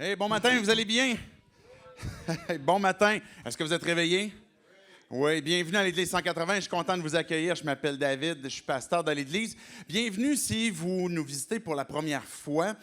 Hey, bon matin, vous allez bien? Bon matin. Est-ce que vous êtes réveillés? Oui, bienvenue à l'Église 180. Je suis content de vous accueillir. Je m'appelle David, je suis pasteur de l'Église. Bienvenue si vous nous visitez pour la première fois.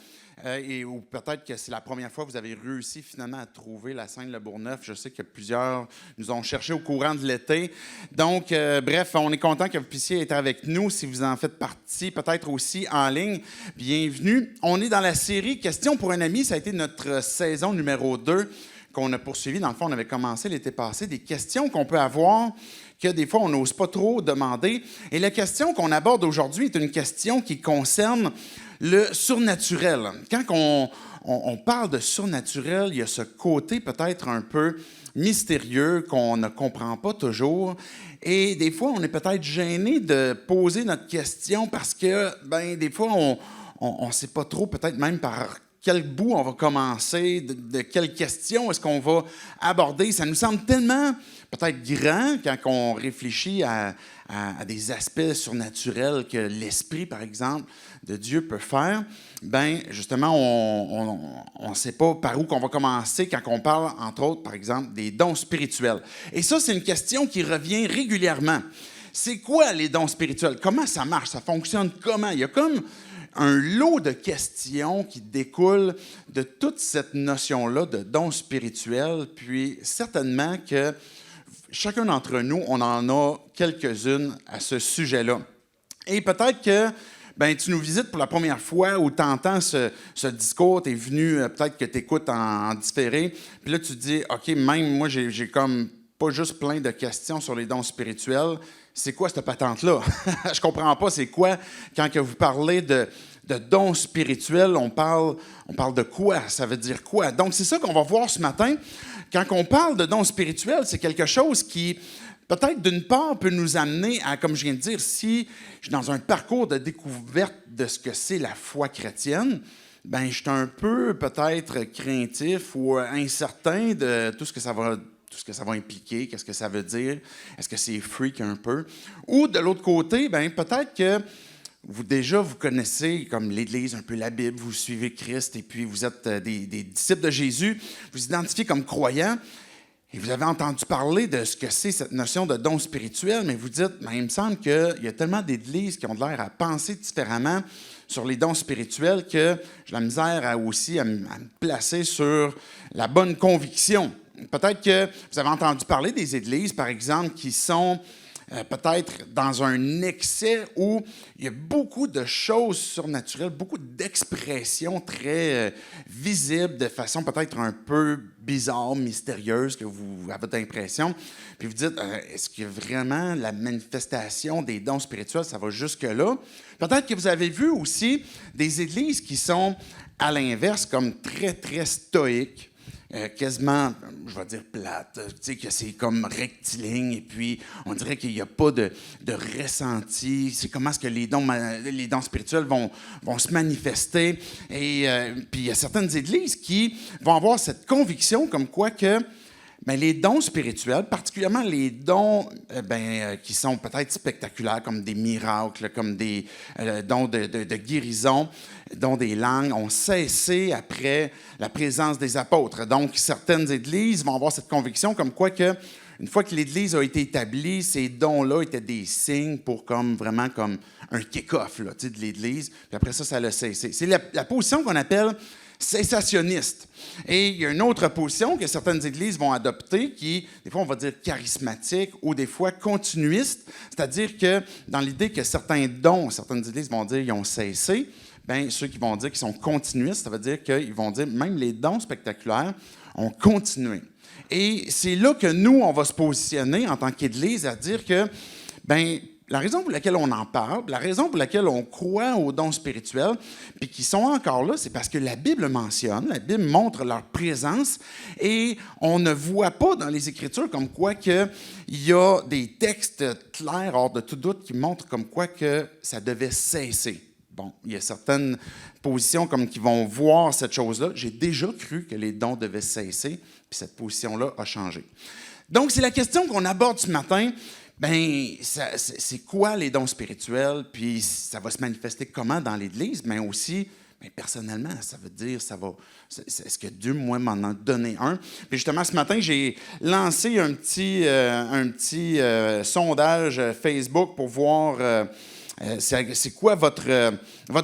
Ou peut-être que c'est la première fois que vous avez réussi finalement à trouver la Seine-Le Bourgneuf. Je sais que plusieurs nous ont cherché au courant de l'été. Donc, bref, on est content que vous puissiez être avec nous si vous en faites partie, peut-être aussi en ligne. Bienvenue. On est dans la série Questions pour un ami. Ça a été notre saison numéro 2 qu'on a poursuivi. Dans le fond, on avait commencé l'été passé, des questions qu'on peut avoir que des fois, on n'ose pas trop demander. Et la question qu'on aborde aujourd'hui est une question qui concerne le surnaturel. Quand on parle de surnaturel, il y a ce côté peut-être un peu mystérieux qu'on ne comprend pas toujours. Et des fois, on est peut-être gêné de poser notre question parce que, des fois, on ne sait pas trop, peut-être même par quel bout on va commencer, de quelle question est-ce qu'on va aborder. Ça nous semble tellement peut-être grand quand on réfléchit à des aspects surnaturels que l'esprit, par exemple, de Dieu peut faire. Justement, on ne sait pas par où qu'on va commencer quand on parle, entre autres, par exemple, des dons spirituels. Et ça, c'est une question qui revient régulièrement. C'est quoi les dons spirituels? Comment ça marche? Ça fonctionne comment? Il y a comme un lot de questions qui découlent de toute cette notion-là de dons spirituels, puis certainement que chacun d'entre nous, on en a quelques-unes à ce sujet-là. Et peut-être que tu nous visites pour la première fois ou tu entends ce discours, tu es venu, peut-être que tu écoutes en différé, puis là tu te dis, OK, même moi j'ai comme pas juste plein de questions sur les dons spirituels. C'est quoi cette patente-là? Je comprends pas, c'est quoi? Quand que vous parlez de dons spirituels, on parle de quoi? Ça veut dire quoi? Donc, c'est ça qu'on va voir ce matin. Quand on parle de dons spirituels, c'est quelque chose qui, peut-être d'une part, peut nous amener à, comme je viens de dire, si je suis dans un parcours de découverte de ce que c'est la foi chrétienne, je suis un peu peut-être craintif ou incertain de tout ce que ça va impliquer, qu'est-ce que ça veut dire, est-ce que c'est freak un peu? Ou de l'autre côté, peut-être que vous connaissez comme l'Église, un peu la Bible, vous suivez Christ et puis vous êtes des disciples de Jésus, vous identifiez comme croyants et vous avez entendu parler de ce que c'est cette notion de don spirituel, mais vous dites, il me semble qu'il y a tellement d'Églises qui ont l'air à penser différemment sur les dons spirituels que j'ai la misère à me placer sur la bonne conviction. Peut-être que vous avez entendu parler des églises, par exemple, qui sont peut-être dans un excès où il y a beaucoup de choses surnaturelles, beaucoup d'expressions très visibles de façon peut-être un peu bizarre, mystérieuse, que vous avez votre impression. Puis vous dites, est-ce que vraiment la manifestation des dons spirituels, ça va jusque-là? Peut-être que vous avez vu aussi des églises qui sont, à l'inverse, comme très, très stoïques. Quasiment, je vais dire plate, que c'est comme rectiligne et puis on dirait qu'il n'y a pas de ressenti. C'est comment est-ce que les dons spirituels vont se manifester. Et puis il y a certaines églises qui vont avoir cette conviction comme quoi que les dons spirituels, particulièrement les dons qui sont peut-être spectaculaires, comme des miracles, comme des dons de guérison, dont des langues, ont cessé après la présence des apôtres. Donc, certaines églises vont avoir cette conviction comme quoi que, une fois que l'Église a été établie, ces dons-là étaient des signes pour vraiment comme un kick-off là, de l'Église. Puis après ça, ça a cessé. C'est la position qu'on appelle cessationniste. Et il y a une autre position que certaines églises vont adopter qui, des fois, on va dire charismatique ou des fois continuiste, c'est-à-dire que dans l'idée que certains dons, certaines églises vont dire qu'ils ont cessé, ceux qui vont dire qu'ils sont continuistes, ça veut dire qu'ils vont dire même les dons spectaculaires ont continué. Et c'est là que nous, on va se positionner en tant qu'Église à dire que, la raison pour laquelle on en parle, la raison pour laquelle on croit aux dons spirituels, puis qui sont encore là, c'est parce que la Bible mentionne, la Bible montre leur présence, et on ne voit pas dans les Écritures comme quoi qu'il y a des textes clairs, hors de tout doute, qui montrent comme quoi que ça devait cesser. Bon, il y a certaines positions comme qui vont voir cette chose-là. J'ai déjà cru que les dons devaient cesser, puis cette position-là a changé. Donc, c'est la question qu'on aborde ce matin. C'est quoi les dons spirituels, puis ça va se manifester comment dans l'Église, mais aussi, Mais personnellement, ça veut dire, est-ce que Dieu, moi, m'en a donné un? Puis justement, ce matin, j'ai lancé un petit sondage Facebook pour voir c'est quoi votre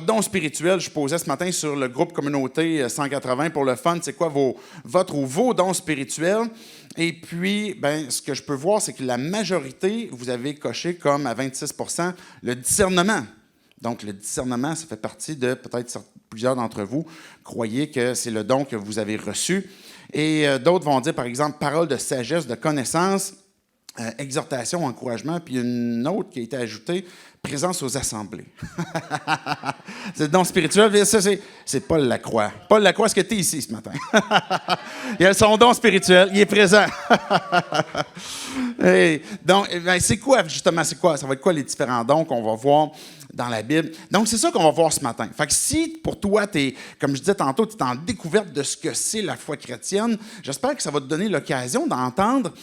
don spirituel. Je posais ce matin sur le groupe Communauté 180 pour le fun, c'est quoi vos dons spirituels? Et puis, ce que je peux voir, c'est que la majorité, vous avez coché comme à 26 % le discernement. Donc, le discernement, ça fait partie de peut-être plusieurs d'entre vous croyez que c'est le don que vous avez reçu. Et d'autres vont dire, par exemple, parole de sagesse, de connaissance, exhortation, encouragement, puis une autre qui a été ajoutée, présence aux assemblées. C'est le don spirituel. Ça, c'est Paul Lacroix. Paul Lacroix, est-ce que tu es ici ce matin? Il a son don spirituel, il est présent. Et donc, c'est quoi, justement, ça va être quoi les différents dons qu'on va voir dans la Bible? Donc, c'est ça qu'on va voir ce matin. Fait que si, pour toi, comme je disais tantôt, tu es en découverte de ce que c'est la foi chrétienne, j'espère que ça va te donner l'occasion d'entendre,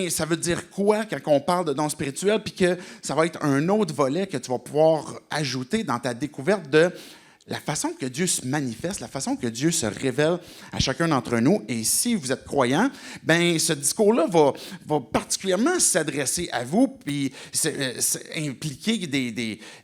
ça veut dire quoi quand on parle de dons spirituels, puis que ça va être un autre volet que tu vas pouvoir ajouter dans ta découverte de la façon que Dieu se manifeste, la façon que Dieu se révèle à chacun d'entre nous. Et si vous êtes croyant, ce discours-là va particulièrement s'adresser à vous, puis impliquer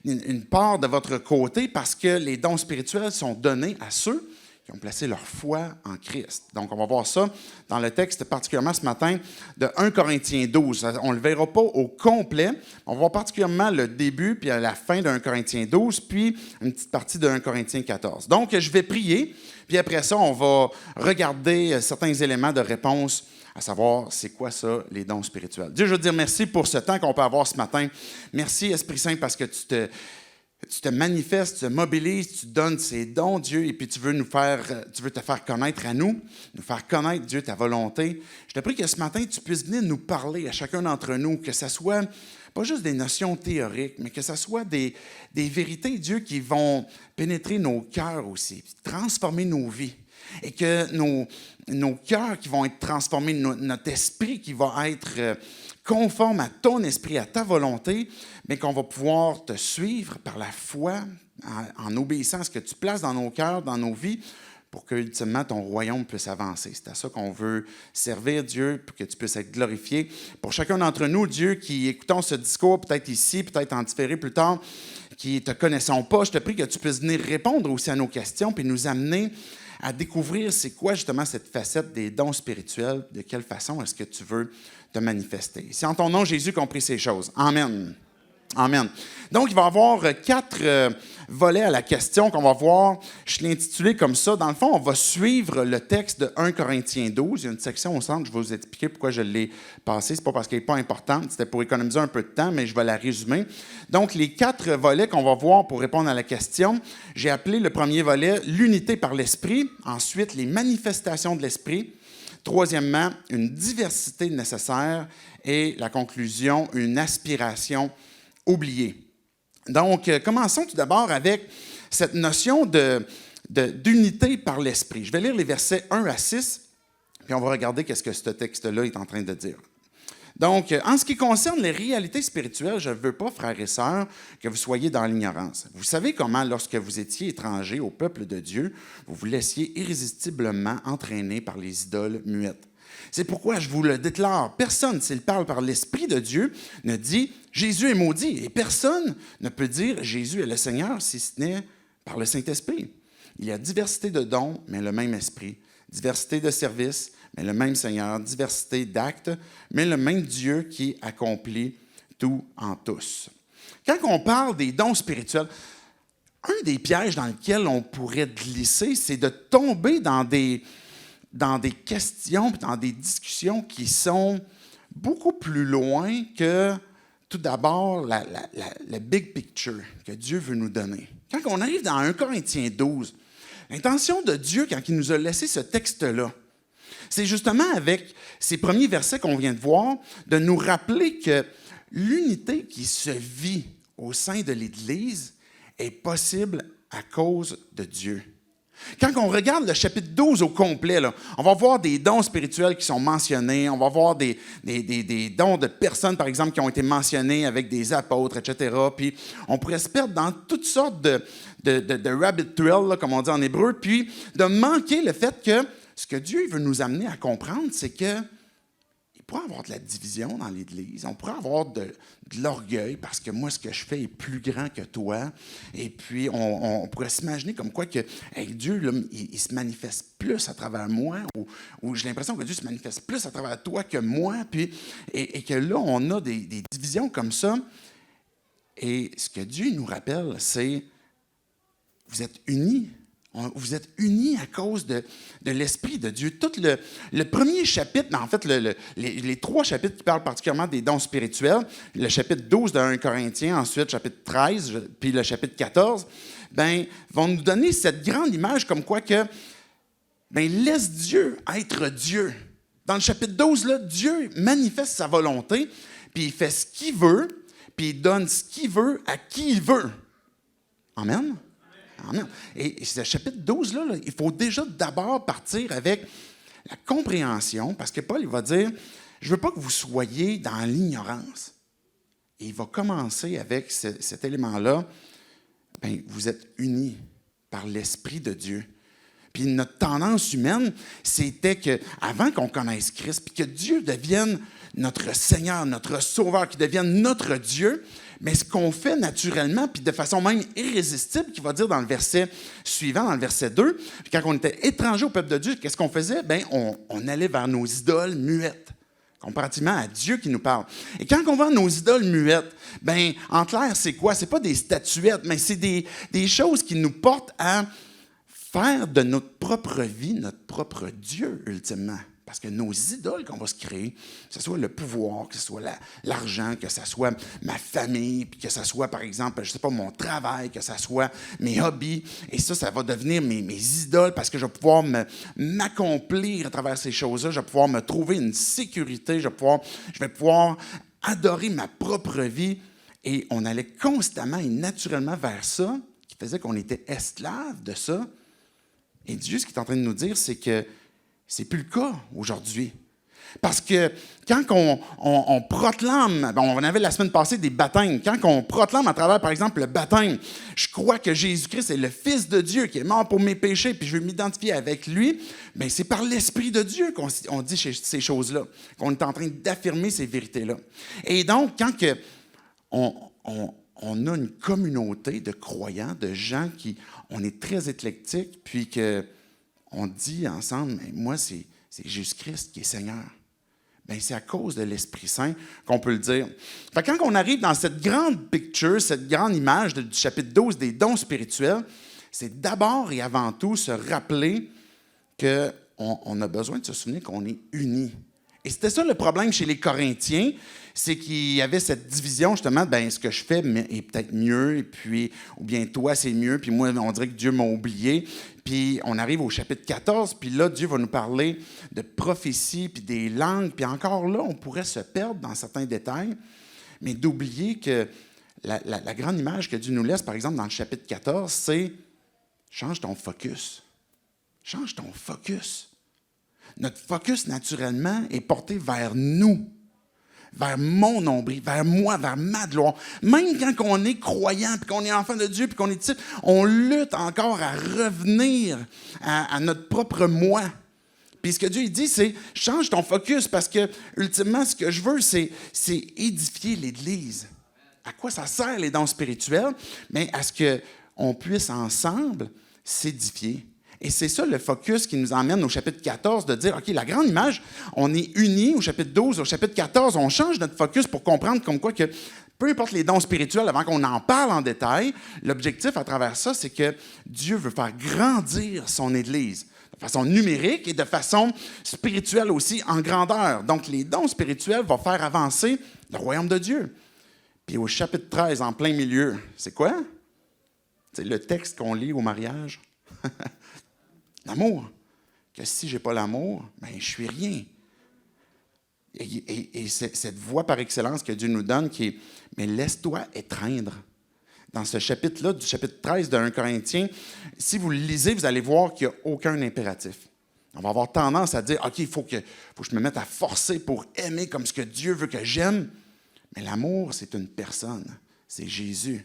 une part de votre côté, parce que les dons spirituels sont donnés à ceux qui ont placé leur foi en Christ. Donc, on va voir ça dans le texte, particulièrement ce matin, de 1 Corinthiens 12. On ne le verra pas au complet. On va voir particulièrement le début, puis à la fin de 1 Corinthiens 12, puis une petite partie de 1 Corinthiens 14. Donc, je vais prier, puis après ça, on va regarder certains éléments de réponse, à savoir, c'est quoi ça, les dons spirituels. Dieu, je veux te dire merci pour ce temps qu'on peut avoir ce matin. Merci, Esprit Saint, parce que tu te manifestes, tu te mobilises, tu donnes ces dons, Dieu, et puis tu veux te faire connaître à nous faire connaître, Dieu, ta volonté. Je te prie que ce matin, tu puisses venir nous parler à chacun d'entre nous, que ce soit pas juste des notions théoriques, mais que ce soit des vérités, Dieu, qui vont pénétrer nos cœurs aussi, transformer nos vies. Et que nos cœurs qui vont être transformés, notre esprit qui va être conforme à ton esprit, à ta volonté, mais qu'on va pouvoir te suivre par la foi, en obéissant à ce que tu places dans nos cœurs, dans nos vies, pour que, ultimement, ton royaume puisse avancer. C'est à ça qu'on veut servir, Dieu, pour que tu puisses être glorifié. Pour chacun d'entre nous, Dieu, qui écoutons ce discours, peut-être ici, peut-être en différé plus tard, qui ne te connaissons pas, je te prie que tu puisses venir répondre aussi à nos questions, puis nous amener à découvrir c'est quoi justement cette facette des dons spirituels, de quelle façon est-ce que tu veux te manifester. C'est en ton nom, Jésus, qu'on prie ces choses. Amen. Amen. Donc, il va y avoir 4 volets à la question qu'on va voir. Je l'ai intitulé comme ça. Dans le fond, on va suivre le texte de 1 Corinthiens 12. Il y a une section au centre, je vais vous expliquer pourquoi je l'ai passée. Ce n'est pas parce qu'elle n'est pas importante, c'était pour économiser un peu de temps, mais je vais la résumer. Donc, les 4 volets qu'on va voir pour répondre à la question, j'ai appelé le premier volet « L'unité par l'Esprit », ensuite « Les manifestations de l'Esprit », troisièmement, « Une diversité nécessaire » et la conclusion, « Une aspiration oubliée ». Donc, commençons tout d'abord avec cette notion d'unité par l'Esprit. Je vais lire les versets 1 à 6, puis on va regarder qu'est-ce que ce texte-là est en train de dire. Donc, en ce qui concerne les réalités spirituelles, je ne veux pas, frères et sœurs, que vous soyez dans l'ignorance. Vous savez comment, lorsque vous étiez étrangers au peuple de Dieu, vous vous laissiez irrésistiblement entraîner par les idoles muettes. C'est pourquoi je vous le déclare, personne, s'il parle par l'Esprit de Dieu, ne dit « Jésus est maudit », et personne ne peut dire « Jésus est le Seigneur » si ce n'est par le Saint-Esprit. Il y a diversité de dons, mais le même Esprit, diversité de services, mais le même Seigneur, diversité d'actes, mais le même Dieu qui accomplit tout en tous. Quand on parle des dons spirituels, un des pièges dans lesquels on pourrait glisser, c'est de tomber dans des questions, dans des discussions qui sont beaucoup plus loin que, tout d'abord, la big picture que Dieu veut nous donner. Quand on arrive dans 1 Corinthiens 12, l'intention de Dieu, quand il nous a laissé ce texte-là, c'est justement avec ces premiers versets qu'on vient de voir, de nous rappeler que l'unité qui se vit au sein de l'Église est possible à cause de Dieu. Quand on regarde le chapitre 12 au complet, là, on va voir des dons spirituels qui sont mentionnés, on va voir des dons de personnes, par exemple, qui ont été mentionnés avec des apôtres, etc. Puis on pourrait se perdre dans toutes sortes de rabbit trail, là, comme on dit en hébreu, puis de manquer le fait que ce que Dieu veut nous amener à comprendre, c'est que il pourrait avoir de la division dans l'Église, on pourrait avoir de l'orgueil parce que moi, ce que je fais est plus grand que toi. Et puis, on pourrait s'imaginer comme quoi que hey, Dieu, là, il se manifeste plus à travers moi ou j'ai l'impression que Dieu se manifeste plus à travers toi que moi. Puis, et que là, on a des divisions comme ça. Et ce que Dieu nous rappelle, c'est vous êtes unis. Vous êtes unis à cause de l'Esprit de Dieu. Tout le premier chapitre, en fait, les trois chapitres qui parlent particulièrement des dons spirituels, le chapitre 12 de 1 Corinthiens, ensuite chapitre 13, puis le chapitre 14, vont nous donner cette grande image comme quoi que, laisse Dieu être Dieu. Dans le chapitre 12, là, Dieu manifeste sa volonté, puis il fait ce qu'il veut, puis il donne ce qu'il veut à qui il veut. Amen. Amen. Et ce chapitre 12, là, il faut déjà d'abord partir avec la compréhension, parce que Paul il va dire, je ne veux pas que vous soyez dans l'ignorance. Et il va commencer avec cet élément-là, vous êtes unis par l'Esprit de Dieu. Puis notre tendance humaine, c'était qu'avant qu'on connaisse Christ, puis que Dieu devienne notre Seigneur, notre Sauveur, qu'il devienne notre Dieu, mais ce qu'on fait naturellement, puis de façon même irrésistible, qu'il va dire dans le verset suivant, dans le verset 2, puis quand on était étranger au peuple de Dieu, qu'est-ce qu'on faisait? On allait vers nos idoles muettes, comparativement à Dieu qui nous parle. Et quand on va à nos idoles muettes, en clair, c'est quoi? C'est pas des statuettes, mais c'est des choses qui nous portent à faire de notre propre vie notre propre Dieu, ultimement. Parce que nos idoles qu'on va se créer, que ce soit le pouvoir, que ce soit l'argent, que ce soit ma famille, puis que ce soit, par exemple, je ne sais pas, mon travail, que ce soit mes hobbies, et ça va devenir mes idoles parce que je vais pouvoir m'accomplir à travers ces choses-là, je vais pouvoir me trouver une sécurité, je vais pouvoir adorer ma propre vie. Et on allait constamment et naturellement vers ça, qui faisait qu'on était esclaves de ça. Et Dieu, ce qu'il est en train de nous dire, c'est que c'est plus le cas aujourd'hui. Parce que quand on proclame, on avait la semaine passée des baptêmes, quand on proclame à travers, par exemple, le baptême, je crois que Jésus-Christ est le Fils de Dieu qui est mort pour mes péchés, puis je veux m'identifier avec lui, c'est par l'Esprit de Dieu qu'on dit ces choses-là, qu'on est en train d'affirmer ces vérités-là. Et donc, quand on a une communauté de croyants, de gens on est très éclectique, puis qu'on dit ensemble, moi, c'est Jésus-Christ qui est Seigneur. C'est à cause de l'Esprit Saint qu'on peut le dire. Fait que quand on arrive dans cette grande picture, cette grande image du chapitre 12 des dons spirituels, c'est d'abord et avant tout se rappeler qu'on a besoin de se souvenir qu'on est unis. Et c'était ça le problème chez les Corinthiens, c'est qu'il y avait cette division, justement, ce que je fais est peut-être mieux, et puis, ou bien toi, c'est mieux, puis moi, on dirait que Dieu m'a oublié. Puis on arrive au chapitre 14, puis là, Dieu va nous parler de prophétie, puis des langues, puis encore là, on pourrait se perdre dans certains détails, mais d'oublier que la grande image que Dieu nous laisse, par exemple, dans le chapitre 14, c'est « change ton focus ». Change ton focus. Notre focus, naturellement, est porté vers nous, vers mon nombril, vers moi, vers ma gloire. Même quand on est croyant, puis qu'on est enfant de Dieu, puis qu'on est disciple, on lutte encore à revenir à notre propre moi. Puis ce que Dieu il dit, c'est « change ton focus » parce que, ultimement, ce que je veux, c'est édifier l'Église. À quoi ça sert, les dons spirituels? Mais à ce qu'on puisse ensemble s'édifier. Et c'est ça le focus qui nous emmène au chapitre 14, de dire, OK, la grande image, on est unis au chapitre 12, au chapitre 14, on change notre focus pour comprendre comme quoi que, peu importe les dons spirituels, avant qu'on en parle en détail, l'objectif à travers ça, c'est que Dieu veut faire grandir son Église, de façon numérique et de façon spirituelle aussi, en grandeur. Donc, les dons spirituels vont faire avancer le royaume de Dieu. Puis au chapitre 13, en plein milieu, c'est quoi? C'est le texte qu'on lit au mariage. L'amour. Que si je n'ai pas l'amour, je ne suis rien. Et c'est cette voie par excellence que Dieu nous donne qui est, mais laisse-toi étreindre. dans ce chapitre-là, du chapitre 13 de 1 Corinthiens, si vous le lisez, vous allez voir qu'il n'y a aucun impératif. On va avoir tendance à dire, OK, il faut que je me mette à forcer pour aimer comme ce que Dieu veut que j'aime. Mais l'amour, c'est une personne, c'est Jésus.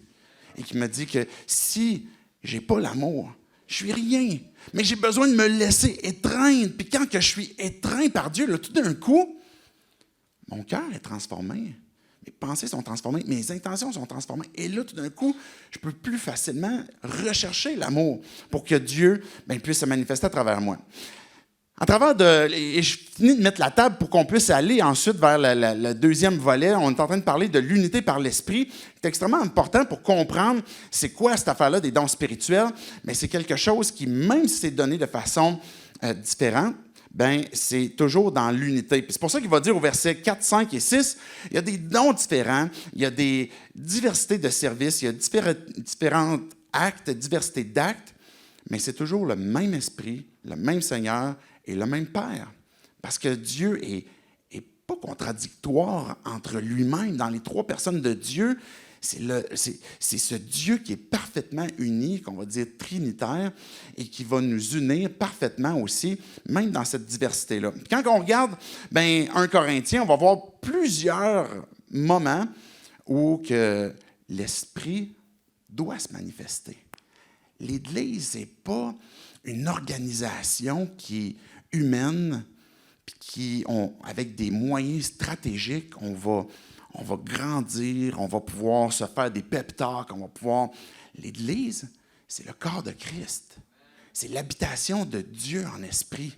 Et qui me dit que si je n'ai pas l'amour, je suis rien. Mais j'ai besoin de me laisser étreindre. Puis quand que je suis étreint par Dieu, là, tout d'un coup, mon cœur est transformé. Mes pensées sont transformées, mes intentions sont transformées. Et là, tout d'un coup, je peux plus facilement rechercher l'amour pour que Dieu puisse se manifester à travers moi. À travers et je finis de mettre la table pour qu'on puisse aller ensuite vers le deuxième volet. On est en train de parler de l'unité par l'esprit. C'est extrêmement important pour comprendre c'est quoi cette affaire-là des dons spirituels. Mais c'est quelque chose qui, même si c'est donné de façon différente, c'est toujours dans l'unité. Puis c'est pour ça qu'il va dire au verset 4, 5 et 6, il y a des dons différents, il y a des diversités de services, il y a différents actes, diversité d'actes, mais c'est toujours le même esprit, le même Seigneur et le même Père. Parce que Dieu est pas contradictoire entre lui-même. Dans les trois personnes de Dieu, c'est ce Dieu qui est parfaitement uni, qu'on va dire trinitaire, et qui va nous unir parfaitement aussi, même dans cette diversité-là. Quand on regarde 1 Corinthiens, on va voir plusieurs moments où que l'Esprit doit se manifester. L'Église n'est pas une organisation qui est humaine, puis avec des moyens stratégiques, on va grandir, on va pouvoir se faire des pep talks, on va pouvoir... L'Église, c'est le corps de Christ. C'est l'habitation de Dieu en esprit.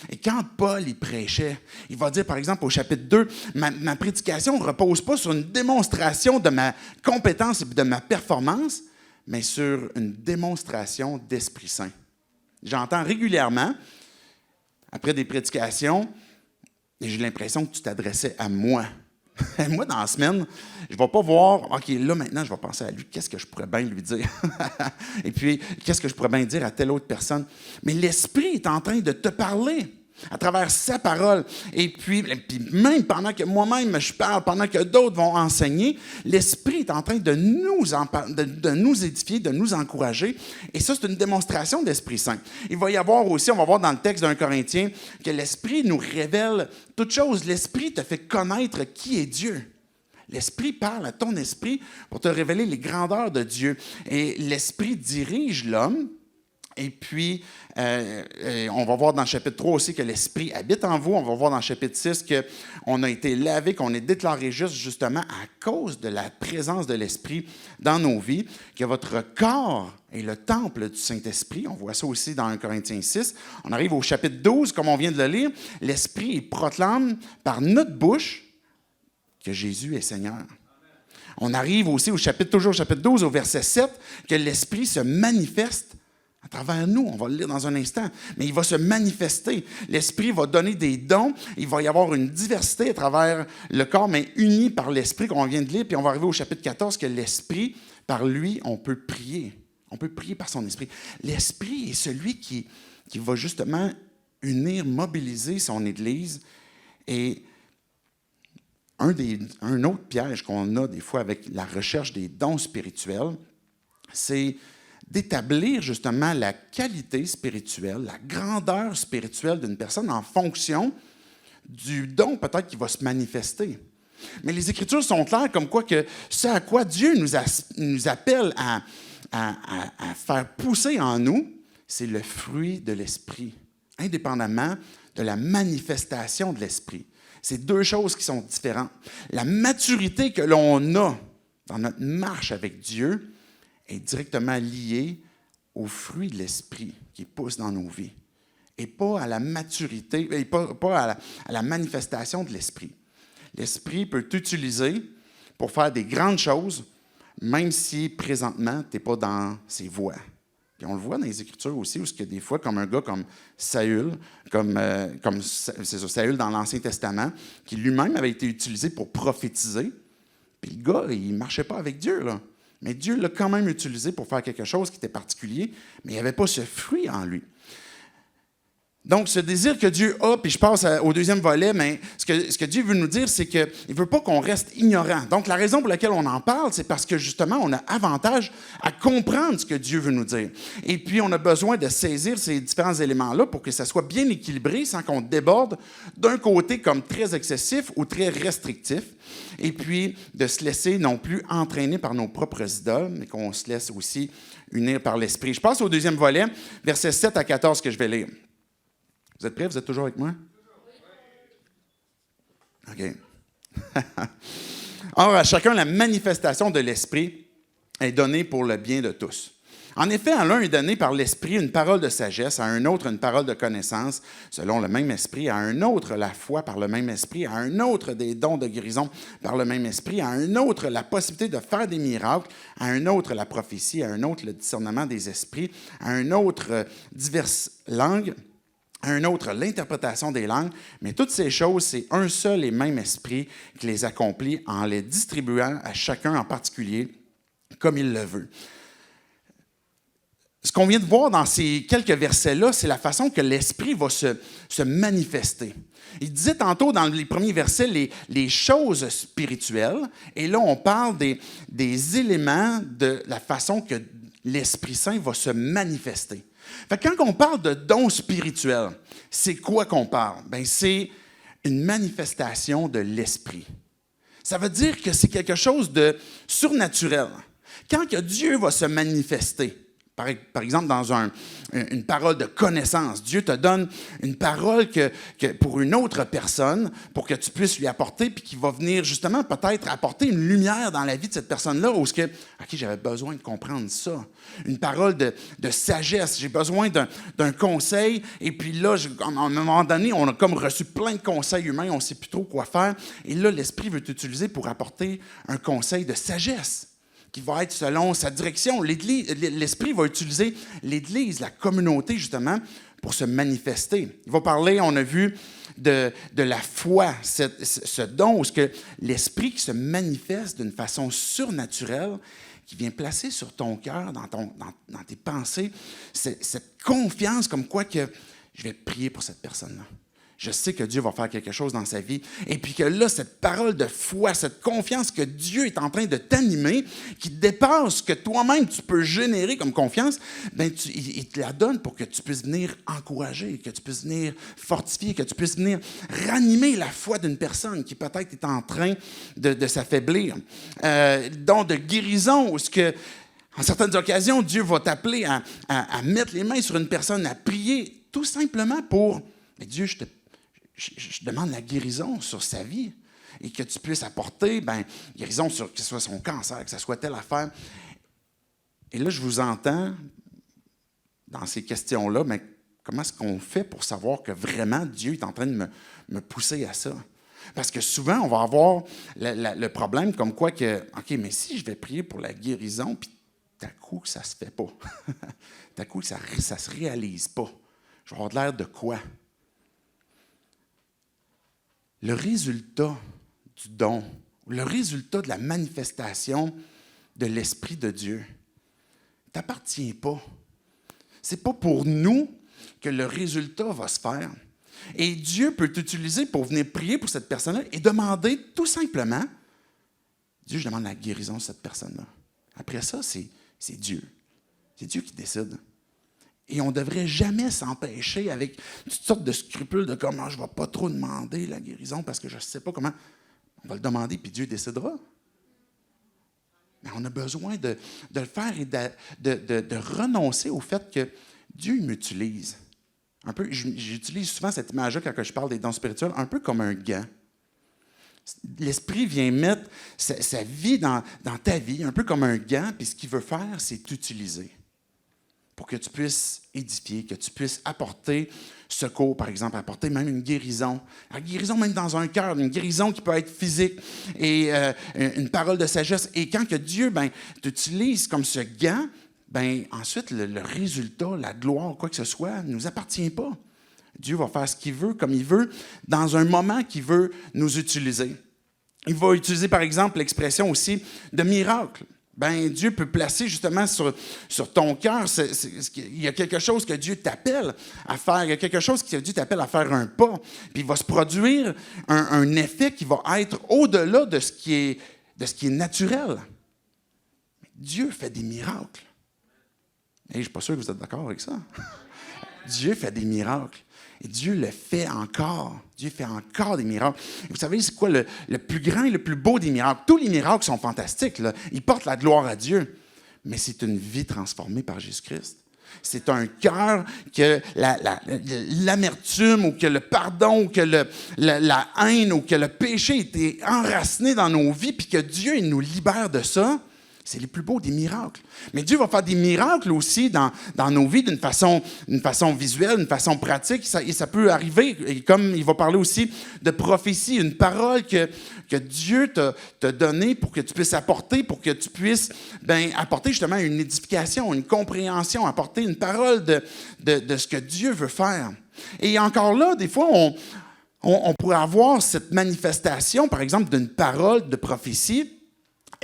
Et quand Paul y prêchait, il va dire, par exemple, au chapitre 2, ma prédication ne repose pas sur une démonstration de ma compétence et de ma performance, mais sur une démonstration d'Esprit Saint. J'entends régulièrement, après des prédications, et j'ai l'impression que tu t'adressais à moi. Moi, dans la semaine, je ne vais pas voir, OK, là, maintenant, je vais penser à lui, qu'est-ce que je pourrais bien lui dire? Et puis, qu'est-ce que je pourrais bien dire à telle autre personne? Mais l'Esprit est en train de te parler à travers sa parole. Et puis même pendant que moi-même je parle, pendant que d'autres vont enseigner, l'Esprit est en train de nous édifier, de nous encourager. Et ça, c'est une démonstration d'Esprit Saint. Il va y avoir aussi, on va voir dans le texte d'un Corinthien, que l'Esprit nous révèle toute chose. L'Esprit te fait connaître qui est Dieu. L'Esprit parle à ton esprit pour te révéler les grandeurs de Dieu. Et l'Esprit dirige l'homme. Et puis, on va voir dans le chapitre 3 aussi que l'Esprit habite en vous. On va voir dans le chapitre 6 qu'on a été lavé, qu'on est déclaré juste justement à cause de la présence de l'Esprit dans nos vies, que votre corps est le temple du Saint-Esprit. On voit ça aussi dans 1 Corinthiens 6. On arrive au chapitre 12, comme on vient de le lire. L'Esprit il proclame par notre bouche que Jésus est Seigneur. On arrive aussi toujours au chapitre 12, au verset 7, que l'Esprit se manifeste à travers nous. On va le lire dans un instant. Mais il va se manifester. L'Esprit va donner des dons. Il va y avoir une diversité à travers le corps, mais uni par l'Esprit qu'on vient de lire. Puis on va arriver au chapitre 14, que l'Esprit, par lui, on peut prier. On peut prier par son Esprit. L'Esprit est celui qui va justement unir, mobiliser son Église. Et un autre piège qu'on a des fois avec la recherche des dons spirituels, c'est d'établir justement la qualité spirituelle, la grandeur spirituelle d'une personne en fonction du don peut-être qui va se manifester. Mais les Écritures sont claires comme quoi que ce à quoi Dieu nous appelle à faire pousser en nous, c'est le fruit de l'Esprit, indépendamment de la manifestation de l'Esprit. C'est deux choses qui sont différentes. La maturité que l'on a dans notre marche avec Dieu est directement liée au fruit de l'Esprit qui pousse dans nos vies et pas à la maturité, et pas à la manifestation de l'Esprit. L'Esprit peut t'utiliser pour faire des grandes choses, même si présentement, tu n'es pas dans ses voies. Puis on le voit dans les Écritures aussi, où il y a des fois, comme un gars comme Saül, c'est ça, Saül dans l'Ancien Testament, qui lui-même avait été utilisé pour prophétiser. Puis le gars, il ne marchait pas avec Dieu, là. Mais Dieu l'a quand même utilisé pour faire quelque chose qui était particulier, mais il n'y avait pas ce fruit en lui. Donc, ce désir que Dieu a, puis je passe au deuxième volet, mais ce que Dieu veut nous dire, c'est qu'il ne veut pas qu'on reste ignorant. Donc, la raison pour laquelle on en parle, c'est parce que justement, on a avantage à comprendre ce que Dieu veut nous dire. Et puis, on a besoin de saisir ces différents éléments-là pour que ça soit bien équilibré sans qu'on déborde d'un côté comme très excessif ou très restrictif. Et puis, de se laisser non plus entraîner par nos propres idoles, mais qu'on se laisse aussi unir par l'Esprit. Je passe au deuxième volet, versets 7 à 14 que je vais lire. Vous êtes prêts? Vous êtes toujours avec moi? OK. Or, à chacun, la manifestation de l'Esprit est donnée pour le bien de tous. En effet, à l'un est donné par l'Esprit une parole de sagesse, à un autre une parole de connaissance, selon le même Esprit, à un autre la foi par le même Esprit, à un autre des dons de guérison par le même Esprit, à un autre la possibilité de faire des miracles, à un autre la prophétie, à un autre le discernement des esprits, à un autre diverses langues, à un autre l'interprétation des langues, mais toutes ces choses, c'est un seul et même esprit qui les accomplit en les distribuant à chacun en particulier comme il le veut. Ce qu'on vient de voir dans ces quelques versets-là, c'est la façon que l'esprit va se manifester. Il disait tantôt dans les premiers versets les choses spirituelles, et là on parle des éléments de la façon que l'Esprit Saint va se manifester. Fait que quand on parle de dons spirituels, c'est quoi qu'on parle? Bien, c'est une manifestation de l'Esprit. Ça veut dire que c'est quelque chose de surnaturel. Quand que Dieu va se manifester, par exemple, dans une parole de connaissance. Dieu te donne une parole que pour une autre personne, pour que tu puisses lui apporter, puis qui va venir justement peut-être apporter une lumière dans la vie de cette personne-là, où ce que, OK, j'avais besoin de comprendre ça. Une parole de sagesse. J'ai besoin d'un conseil. Et puis là, à un moment donné, on a comme reçu plein de conseils humains, on ne sait plus trop quoi faire. Et là, l'Esprit veut t'utiliser pour apporter un conseil de sagesse, qui va être selon sa direction. L'Esprit va utiliser l'Église, la communauté, justement, pour se manifester. Il va parler, on a vu, de la foi, ce don où l'Esprit qui se manifeste d'une façon surnaturelle, qui vient placer sur ton cœur, dans tes pensées, cette confiance comme quoi que je vais prier pour cette personne-là. Je sais que Dieu va faire quelque chose dans sa vie. Et puis que là, cette parole de foi, cette confiance que Dieu est en train de t'animer, qui dépasse ce que toi-même tu peux générer comme confiance, bien, il te la donne pour que tu puisses venir encourager, que tu puisses venir fortifier, que tu puisses venir ranimer la foi d'une personne qui peut-être est en train de s'affaiblir. Donc, de guérison, où en certaines occasions, Dieu va t'appeler à mettre les mains sur une personne, à prier, tout simplement pour... Mais Dieu, je demande la guérison sur sa vie et que tu puisses apporter guérison sur que ce soit son cancer, que ce soit telle affaire. Et là, je vous entends dans ces questions-là, mais comment est-ce qu'on fait pour savoir que vraiment Dieu est en train de me pousser à ça? Parce que souvent, on va avoir le problème comme quoi que, OK, mais si je vais prier pour la guérison, puis d'un coup, ça ne se fait pas. D'un coup, ça ne se réalise pas. Je vais avoir de l'air de quoi? Le résultat du don, le résultat de la manifestation de l'Esprit de Dieu, ne t'appartient pas. Ce n'est pas pour nous que le résultat va se faire. Et Dieu peut t'utiliser pour venir prier pour cette personne-là et demander tout simplement, Dieu, je demande la guérison de cette personne-là. Après ça, c'est Dieu. C'est Dieu qui décide. Et on ne devrait jamais s'empêcher avec toutes sortes de scrupules de comment je ne vais pas trop demander la guérison parce que je ne sais pas comment. On va le demander, puis Dieu décidera. Mais on a besoin de le faire et de renoncer au fait que Dieu m'utilise. Un peu, j'utilise souvent cette image-là quand je parle des dons spirituels, un peu comme un gant. L'Esprit vient mettre sa vie dans ta vie, un peu comme un gant, puis ce qu'il veut faire, c'est t'utiliser pour que tu puisses édifier, que tu puisses apporter secours, par exemple, apporter même une guérison. La guérison même dans un cœur, une guérison qui peut être physique et une parole de sagesse. Et quand que Dieu t'utilise comme ce gant, ensuite, le résultat, la gloire, quoi que ce soit, ne nous appartient pas. Dieu va faire ce qu'il veut, comme il veut, dans un moment qu'il veut nous utiliser. Il va utiliser, par exemple, l'expression aussi de miracle. Ben, Dieu peut placer justement sur ton cœur, il y a quelque chose que Dieu t'appelle à faire, il y a quelque chose que Dieu t'appelle à faire un pas, puis il va se produire un effet qui va être au-delà de ce qui est naturel. Dieu fait des miracles. Et je ne suis pas sûr que vous êtes d'accord avec ça. Dieu fait des miracles. Et Dieu le fait encore. Dieu fait encore des miracles. Et vous savez, c'est quoi le plus grand et le plus beau des miracles? Tous les miracles sont fantastiques, là. Ils portent la gloire à Dieu. Mais c'est une vie transformée par Jésus-Christ. C'est un cœur que l'amertume ou que le pardon ou que la haine ou que le péché était enraciné dans nos vies puis que Dieu il nous libère de ça. C'est les plus beaux des miracles. Mais Dieu va faire des miracles aussi dans nos vies d'une façon visuelle, d'une façon pratique. Et ça peut arriver, et comme il va parler aussi de prophétie, une parole que Dieu t'a donnée pour que tu puisses apporter, pour que tu puisses apporter justement une édification, une compréhension, apporter une parole de ce que Dieu veut faire. Et encore là, des fois, on pourrait avoir cette manifestation, par exemple, d'une parole de prophétie.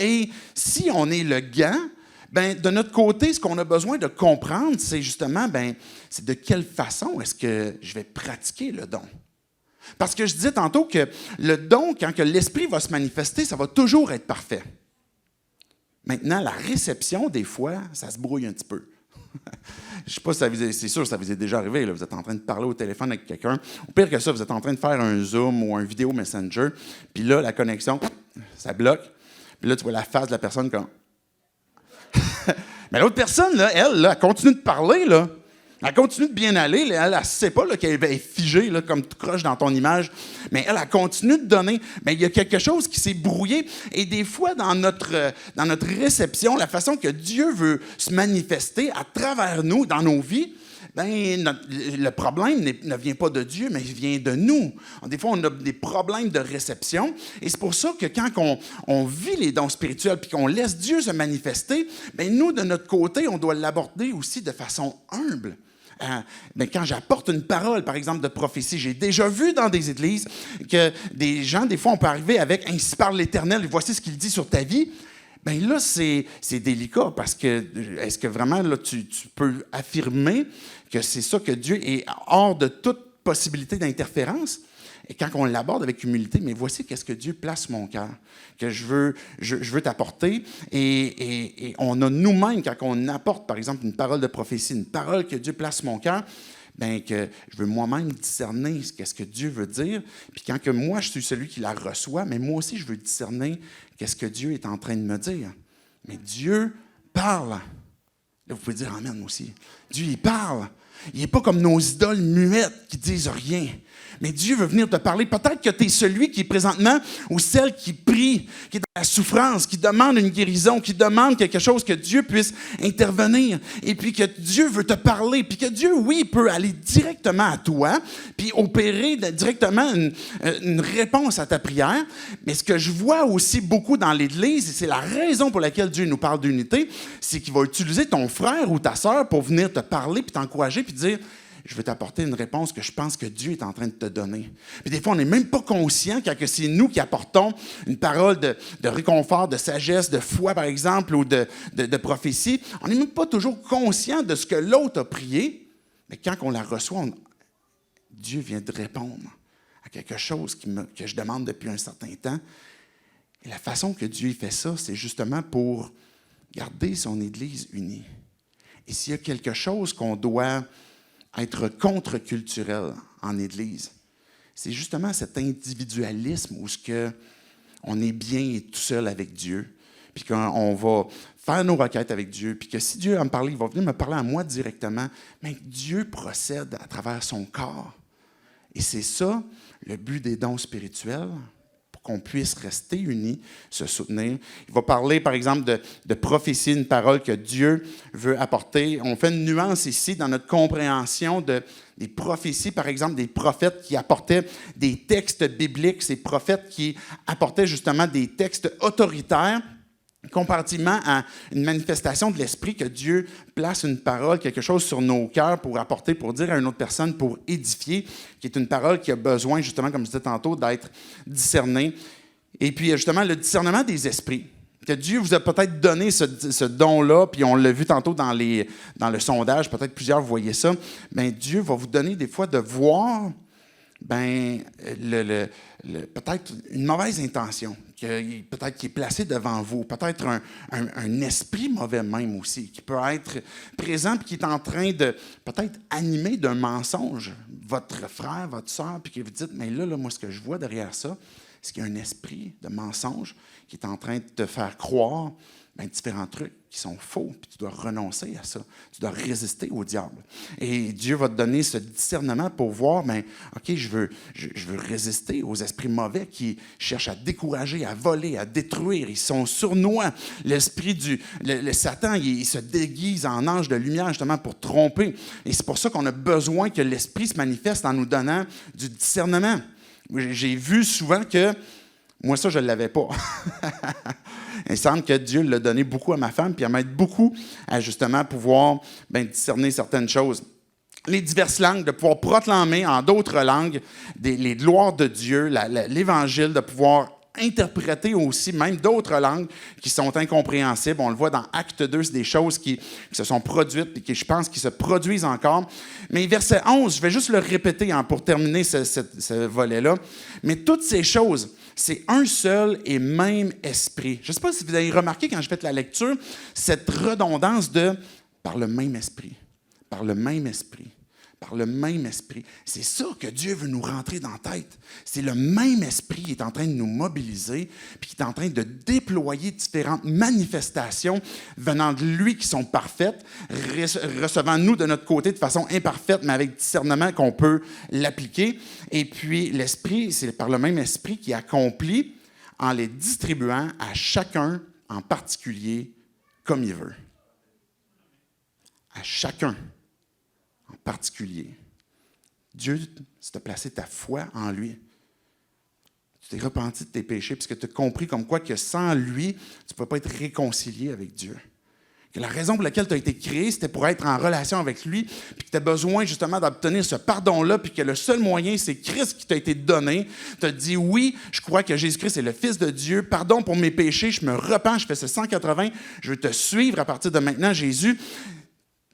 Et si on est le gant, de notre côté, ce qu'on a besoin de comprendre, c'est justement, c'est de quelle façon est-ce que je vais pratiquer le don. Parce que je disais tantôt que le don, quand que l'Esprit va se manifester, ça va toujours être parfait. Maintenant, la réception, des fois, ça se brouille un petit peu. Je ne sais pas si c'est sûr que ça vous est déjà arrivé. Là, vous êtes en train de parler au téléphone avec quelqu'un. Ou pire que ça, vous êtes en train de faire un Zoom ou un vidéo Messenger. Puis là, la connexion, ça bloque. Puis là, tu vois la face de la personne comme... Mais l'autre personne, là, elle continue de parler, là. Elle continue de bien aller. Là, elle ne sait pas là, qu'elle est figée, là, comme tu croches dans ton image. Mais elle continue de donner. Mais il y a quelque chose qui s'est brouillé. Et des fois, dans notre réception, la façon que Dieu veut se manifester à travers nous, dans nos vies, le problème ne vient pas de Dieu, mais il vient de nous. Des fois, on a des problèmes de réception. Et c'est pour ça que quand on vit les dons spirituels puis qu'on laisse Dieu se manifester, nous, de notre côté, on doit l'aborder aussi de façon humble. Quand j'apporte une parole, par exemple, de prophétie, j'ai déjà vu dans des églises que des gens, des fois, on peut arriver avec « Ainsi parle l'Éternel, et voici ce qu'il dit sur ta vie ». Là, c'est délicat parce que est-ce que vraiment là, tu peux affirmer que c'est ça que Dieu est hors de toute possibilité d'interférence? Et quand on l'aborde avec humilité, mais voici qu'est-ce que Dieu place sur mon cœur, que je veux t'apporter. Et on a nous-mêmes, quand on apporte, par exemple, une parole de prophétie, une parole que Dieu place sur mon cœur, que je veux moi-même discerner qu'est-ce que Dieu veut dire. Puis quand que moi, je suis celui qui la reçoit, mais moi aussi, je veux discerner qu'est-ce que Dieu est en train de me dire. Mais Dieu parle. Là, vous pouvez dire « Amen » aussi. Dieu, il parle. Il n'est pas comme nos idoles muettes qui disent rien. Mais Dieu veut venir te parler. Peut-être que tu es celui qui est présentement ou celle qui prie, qui est dans la souffrance, qui demande une guérison, qui demande quelque chose que Dieu puisse intervenir. Et puis que Dieu veut te parler. Puis que Dieu, oui, peut aller directement à toi, puis opérer directement une réponse à ta prière. Mais ce que je vois aussi beaucoup dans l'Église, et c'est la raison pour laquelle Dieu nous parle d'unité, c'est qu'il va utiliser ton frère ou ta sœur pour venir te parler, puis t'encourager, puis dire... Je veux t'apporter une réponse que je pense que Dieu est en train de te donner. Puis des fois, on n'est même pas conscient que c'est nous qui apportons une parole de réconfort, de sagesse, de foi, par exemple, ou de prophétie. On n'est même pas toujours conscient de ce que l'autre a prié. Mais quand on la reçoit, Dieu vient de répondre à quelque chose que je demande depuis un certain temps. Et la façon que Dieu fait ça, c'est justement pour garder son Église unie. Et s'il y a quelque chose qu'on doit... être contre-culturel en Église, c'est justement cet individualisme où on est bien tout seul avec Dieu, puis qu'on va faire nos requêtes avec Dieu, puis que si Dieu va me parler, il va venir me parler à moi directement, mais Dieu procède à travers son corps. Et c'est ça, le but des dons spirituels, pour qu'on puisse rester unis, se soutenir. Il va parler, par exemple, de prophétie, une parole que Dieu veut apporter. On fait une nuance ici dans notre compréhension des prophéties, par exemple, des prophètes qui apportaient des textes bibliques, ces prophètes qui apportaient justement des textes autoritaires, comparativement à une manifestation de l'Esprit, que Dieu place une parole, quelque chose sur nos cœurs pour apporter, pour dire à une autre personne, pour édifier, qui est une parole qui a besoin, justement, comme je disais tantôt, d'être discernée. Et puis, justement, le discernement des esprits. Que Dieu vous a peut-être donné ce don-là, puis on l'a vu tantôt dans le sondage, peut-être plusieurs vous voyez ça, bien, Dieu va vous donner des fois de voir peut-être une mauvaise intention, peut-être qui est placée devant vous, peut-être un esprit mauvais même aussi, qui peut être présent et qui est en train de peut-être animer d'un mensonge votre frère, votre soeur, puis que vous dites, mais là, moi, ce que je vois derrière ça, c'est qu'il y a un esprit de mensonge qui est en train de te faire croire différents trucs qui sont faux, puis tu dois renoncer à ça. Tu dois résister au diable. Et Dieu va te donner ce discernement pour voir, OK, je veux résister aux esprits mauvais qui cherchent à décourager, à voler, à détruire. Ils sont sournois. L'esprit le Satan, il se déguise en ange de lumière justement pour tromper. Et c'est pour ça qu'on a besoin que l'esprit se manifeste en nous donnant du discernement. J'ai vu souvent que moi, ça, je ne l'avais pas. Il semble que Dieu l'a donné beaucoup à ma femme, puis elle m'aide beaucoup à justement pouvoir discerner certaines choses. Les diverses langues, de pouvoir proclamer en d'autres langues les gloires de Dieu, l'Évangile, de pouvoir interpréter aussi même d'autres langues qui sont incompréhensibles. On le voit dans Acte 2, c'est des choses qui se sont produites et qui, je pense, qui se produisent encore. Mais verset 11, je vais juste le répéter pour terminer ce volet-là. Mais toutes ces choses, c'est un seul et même esprit. Je ne sais pas si vous avez remarqué quand je fais la lecture, cette redondance de « par le même esprit »,« par le même esprit ». Par le même esprit. C'est ça que Dieu veut nous rentrer dans la tête. C'est le même esprit qui est en train de nous mobiliser, puis qui est en train de déployer différentes manifestations venant de lui qui sont parfaites, recevant nous de notre côté de façon imparfaite, mais avec discernement qu'on peut l'appliquer. Et puis l'esprit, c'est par le même esprit qui accomplit en les distribuant à chacun en particulier comme il veut. À chacun. En particulier. Dieu, si tu as placé ta foi en lui, tu t'es repenti de tes péchés parce que tu as compris comme quoi que sans lui, tu ne peux pas être réconcilié avec Dieu. Que la raison pour laquelle tu as été créé, c'était pour être en relation avec lui, puis que tu as besoin justement d'obtenir ce pardon-là, puis que le seul moyen, c'est Christ qui t'a été donné. Tu as dit, oui, je crois que Jésus-Christ est le Fils de Dieu, pardon pour mes péchés, je me repens, je fais ce 180, je veux te suivre à partir de maintenant, Jésus.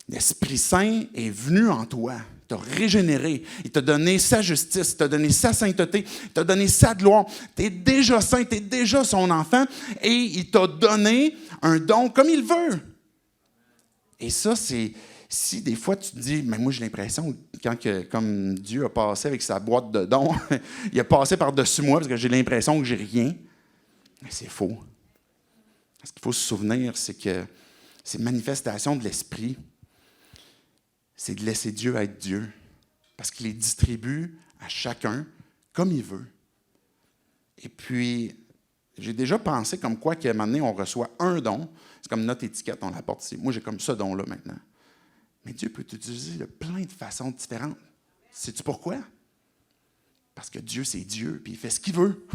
L'Esprit Saint est venu en toi, il t'a régénéré, il t'a donné sa justice, il t'a donné sa sainteté, il t'a donné sa gloire. Tu es déjà saint, tu es déjà son enfant et il t'a donné un don comme il veut. Et ça, c'est si des fois tu te dis, mais moi j'ai l'impression, comme Dieu a passé avec sa boîte de dons, il a passé par-dessus moi parce que j'ai l'impression que j'ai rien. Mais c'est faux. Ce qu'il faut se souvenir, c'est que ces manifestations de l'Esprit, c'est de laisser Dieu être Dieu, parce qu'il les distribue à chacun comme il veut. Et puis, j'ai déjà pensé comme quoi qu'à un moment donné, on reçoit un don, c'est comme notre étiquette, on l'apporte ici. Moi, j'ai comme ce don-là maintenant. Mais Dieu peut t'utiliser de plein de façons différentes. Sais-tu pourquoi? Parce que Dieu, c'est Dieu, puis il fait ce qu'il veut.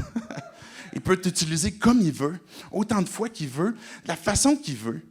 Il peut t'utiliser comme il veut, autant de fois qu'il veut, de la façon qu'il veut.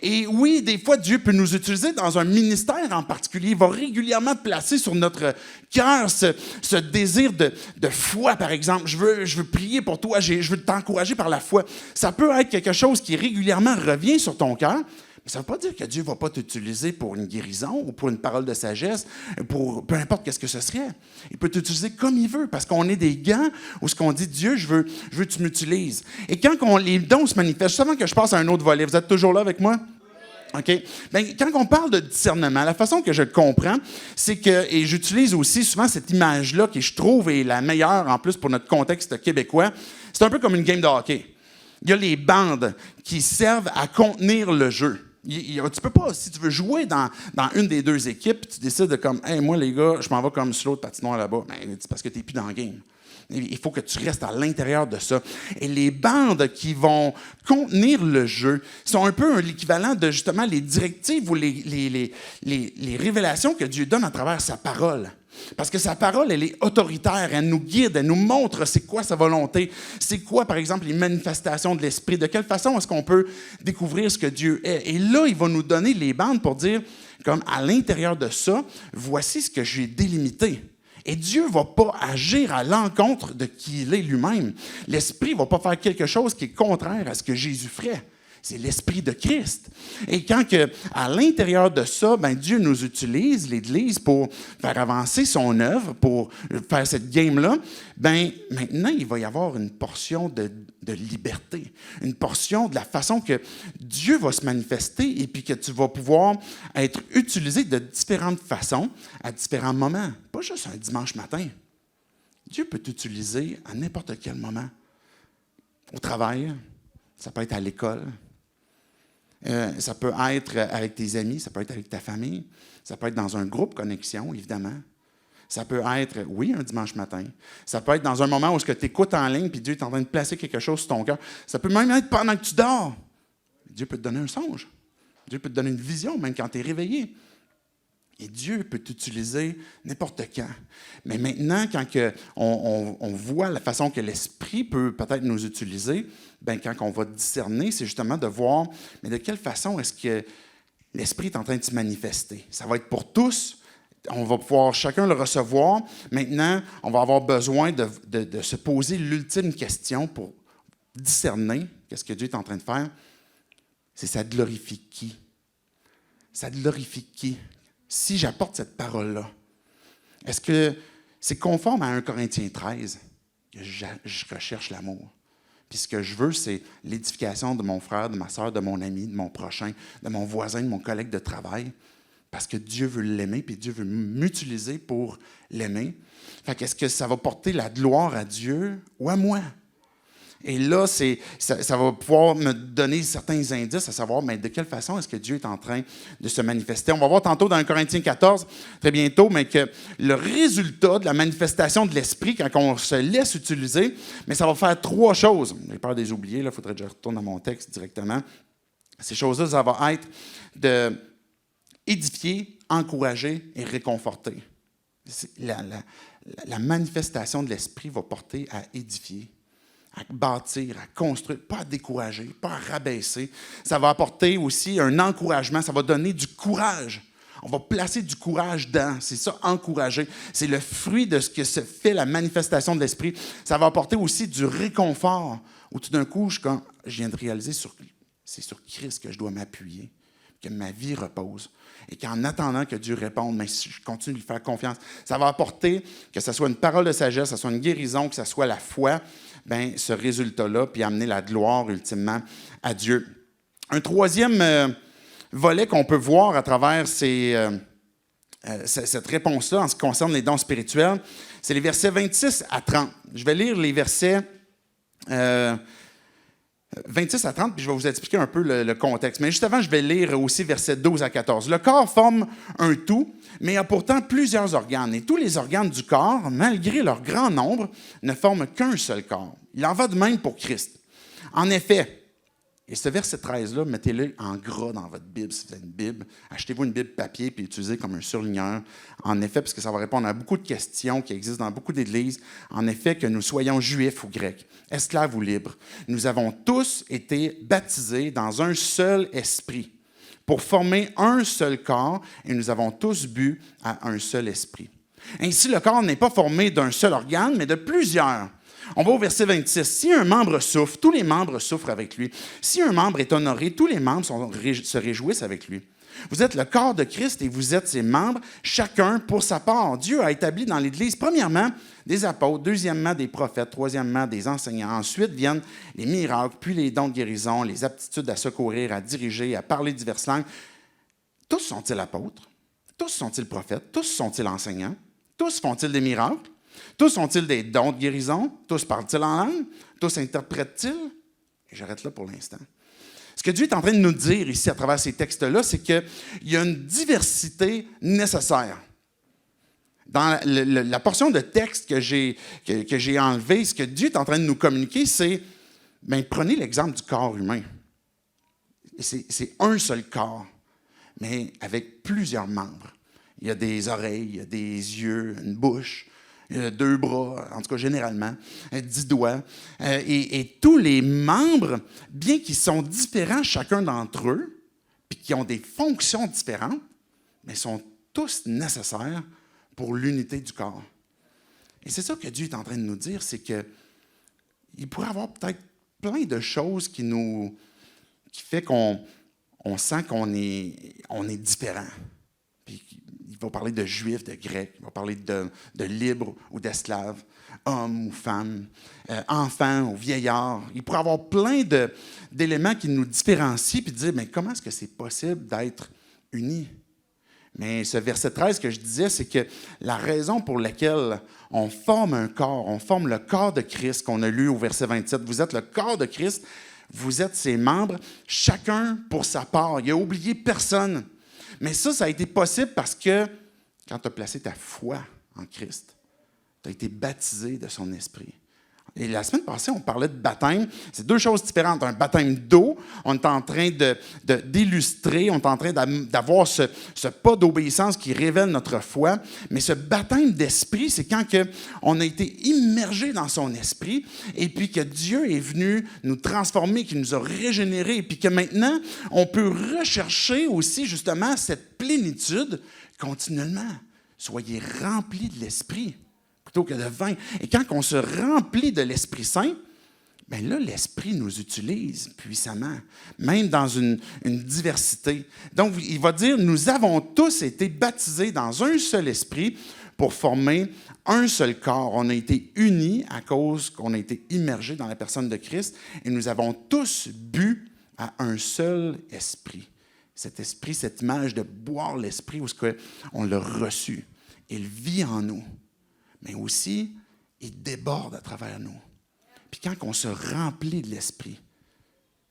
Et oui, des fois, Dieu peut nous utiliser dans un ministère en particulier. Il va régulièrement placer sur notre cœur ce désir de foi, par exemple. Je veux prier pour toi, je veux t'encourager par la foi. Ça peut être quelque chose qui régulièrement revient sur ton cœur, mais ça ne veut pas dire que Dieu ne va pas t'utiliser pour une guérison ou pour une parole de sagesse, pour peu importe qu'est-ce que ce serait. Il peut t'utiliser comme il veut, parce qu'on est des gants où ce qu'on dit, Dieu, je veux que tu m'utilises. Et quand les dons se manifestent, juste avant que je passe à un autre volet, vous êtes toujours là avec moi? OK? Bien, quand on parle de discernement, la façon que je le comprends, c'est que, et j'utilise aussi souvent cette image-là qui, je trouve, est la meilleure en plus pour notre contexte québécois, c'est un peu comme une game de hockey. Il y a les bandes qui servent à contenir le jeu. Tu ne peux pas, si tu veux jouer dans une des deux équipes, tu décides de comme, hey, moi, les gars, je m'en vais comme sur l'autre patinoire là-bas. Ben, c'est parce que tu n'es plus dans le game. Il faut que tu restes à l'intérieur de ça. Et les bandes qui vont contenir le jeu sont un peu l'équivalent de justement les directives ou les révélations que Dieu donne à travers sa parole. Parce que sa parole, elle est autoritaire, elle nous guide, elle nous montre c'est quoi sa volonté, c'est quoi, par exemple, les manifestations de l'Esprit, de quelle façon est-ce qu'on peut découvrir ce que Dieu est. Et là, il va nous donner les bandes pour dire, comme à l'intérieur de ça, voici ce que j'ai délimité. Et Dieu ne va pas agir à l'encontre de qui il est lui-même. L'Esprit ne va pas faire quelque chose qui est contraire à ce que Jésus ferait. C'est l'Esprit de Christ. Et quand à l'intérieur de ça, Dieu nous utilise, l'Église, pour faire avancer son œuvre, pour faire cette game-là, maintenant, il va y avoir une portion de liberté, une portion de la façon que Dieu va se manifester et puis que tu vas pouvoir être utilisé de différentes façons, à différents moments. Pas juste un dimanche matin. Dieu peut t'utiliser à n'importe quel moment. Au travail, ça peut être à l'école. Ça peut être avec tes amis, ça peut être avec ta famille, ça peut être dans un groupe connexion, évidemment. Ça peut être, oui, un dimanche matin. Ça peut être dans un moment où tu écoutes en ligne puis Dieu est en train de placer quelque chose sur ton cœur. Ça peut même être pendant que tu dors. Dieu peut te donner un songe. Dieu peut te donner une vision, même quand tu es réveillé. Et Dieu peut t'utiliser n'importe quand. Mais maintenant, quand on voit la façon que l'Esprit peut peut-être nous utiliser, quand on va discerner, c'est justement de voir, mais de quelle façon est-ce que l'Esprit est en train de se manifester. Ça va être pour tous. On va pouvoir chacun le recevoir. Maintenant, on va avoir besoin de se poser l'ultime question pour discerner qu'est-ce que Dieu est en train de faire. C'est ça glorifie qui? Ça glorifie qui? Si j'apporte cette parole-là, est-ce que c'est conforme à 1 Corinthiens 13 que je recherche l'amour? Puis ce que je veux, c'est l'édification de mon frère, de ma soeur, de mon ami, de mon prochain, de mon voisin, de mon collègue de travail, parce que Dieu veut l'aimer, puis Dieu veut m'utiliser pour l'aimer. Fait qu'est-ce que ça va porter la gloire à Dieu ou à moi? Et là, ça va pouvoir me donner certains indices à savoir de quelle façon est-ce que Dieu est en train de se manifester. On va voir tantôt dans 1 Corinthiens 14, très bientôt, mais que le résultat de la manifestation de l'Esprit, quand on se laisse utiliser, mais ça va faire 3 choses. J'ai peur de les oublier, il faudrait que je retourne à mon texte directement. Ces choses-là, ça va être d'édifier, encourager et réconforter. La manifestation de l'Esprit va porter à édifier, à bâtir, à construire, pas à décourager, pas à rabaisser. Ça va apporter aussi un encouragement, ça va donner du courage. On va placer du courage dans, c'est ça, encourager. C'est le fruit de ce que se fait la manifestation de l'Esprit. Ça va apporter aussi du réconfort, où tout d'un coup, je viens de réaliser, c'est sur Christ que je dois m'appuyer, que ma vie repose. Et qu'en attendant que Dieu réponde, mais si je continue de lui faire confiance, ça va apporter, que ce soit une parole de sagesse, que ce soit une guérison, que ce soit la foi, ce résultat-là, puis amener la gloire ultimement à Dieu. Un troisième volet qu'on peut voir à travers cette réponse-là en ce qui concerne les dons spirituels, c'est les versets 26 à 30. Je vais lire les versets 26 à 30, puis je vais vous expliquer un peu le contexte. Mais juste avant, je vais lire aussi versets 12 à 14. Le corps forme un tout, mais a pourtant plusieurs organes. Et tous les organes du corps, malgré leur grand nombre, ne forment qu'un seul corps. Il en va de même pour Christ. En effet, et ce verset 13-là, mettez-le en gras dans votre Bible, si vous avez une Bible. Achetez-vous une Bible papier puis utilisez comme un surligneur. En effet, parce que ça va répondre à beaucoup de questions qui existent dans beaucoup d'églises. En effet, que nous soyons juifs ou grecs, esclaves ou libres, nous avons tous été baptisés dans un seul esprit pour former un seul corps et nous avons tous bu à un seul esprit. Ainsi, le corps n'est pas formé d'un seul organe, mais de plusieurs. On va au verset 26. Si un membre souffre, tous les membres souffrent avec lui. Si un membre est honoré, tous les membres se réjouissent avec lui. Vous êtes le corps de Christ et vous êtes ses membres, chacun pour sa part. Dieu a établi dans l'Église, premièrement, des apôtres, deuxièmement, des prophètes, troisièmement, des enseignants. Ensuite viennent les miracles, puis les dons de guérison, les aptitudes à secourir, à diriger, à parler diverses langues. Tous sont-ils apôtres? Tous sont-ils prophètes? Tous sont-ils enseignants? Tous font-ils des miracles? Tous ont-ils des dons de guérison? Tous parlent-ils en langue? Tous interprètent-ils? Et j'arrête là pour l'instant. Ce que Dieu est en train de nous dire ici à travers ces textes-là, c'est qu'il y a une diversité nécessaire. Dans la portion de texte que j'ai enlevée, ce que Dieu est en train de nous communiquer, c'est, prenez l'exemple du corps humain. C'est un seul corps, mais avec plusieurs membres. Il y a des oreilles, il y a des yeux, une bouche. 2 bras, en tout cas généralement, 10 doigts. Et tous les membres, bien qu'ils sont différents chacun d'entre eux, puis qui ont des fonctions différentes, mais sont tous nécessaires pour l'unité du corps. Et c'est ça que Dieu est en train de nous dire, c'est qu'il pourrait y avoir peut-être plein de choses qui fait qu'on sent qu'on est différent. Puis il va parler de juifs, de grecs, il va parler de libres ou d'esclaves, hommes ou femmes, enfants ou vieillards. Il pourrait y avoir plein d'éléments qui nous différencient, puis de dire, mais comment est-ce que c'est possible d'être unis? Mais ce verset 13 que je disais, c'est que la raison pour laquelle on forme un corps, on forme le corps de Christ qu'on a lu au verset 27. Vous êtes le corps de Christ, vous êtes ses membres, chacun pour sa part. Il n'a oublié personne. Mais ça a été possible parce que quand tu as placé ta foi en Christ, tu as été baptisé de son esprit. Et la semaine passée, on parlait de baptême. C'est deux choses différentes. Un baptême d'eau, on est en train d'illustrer, on est en train d'avoir ce pas d'obéissance qui révèle notre foi. Mais ce baptême d'esprit, c'est quand on a été immergé dans son esprit et puis que Dieu est venu nous transformer, qui nous a régénérés et puis que maintenant, on peut rechercher aussi justement cette plénitude continuellement. Soyez remplis de l'esprit plutôt que de vin. Et quand on se remplit de l'Esprit Saint, bien là, l'Esprit nous utilise puissamment, même dans une diversité. Donc, il va dire, nous avons tous été baptisés dans un seul esprit pour former un seul corps. On a été unis à cause qu'on a été immergés dans la personne de Christ et nous avons tous bu à un seul esprit. Cet esprit, cette image de boire l'esprit, où on l'a reçu. Il vit en nous. Mais aussi, il déborde à travers nous. Puis quand on se remplit de l'esprit,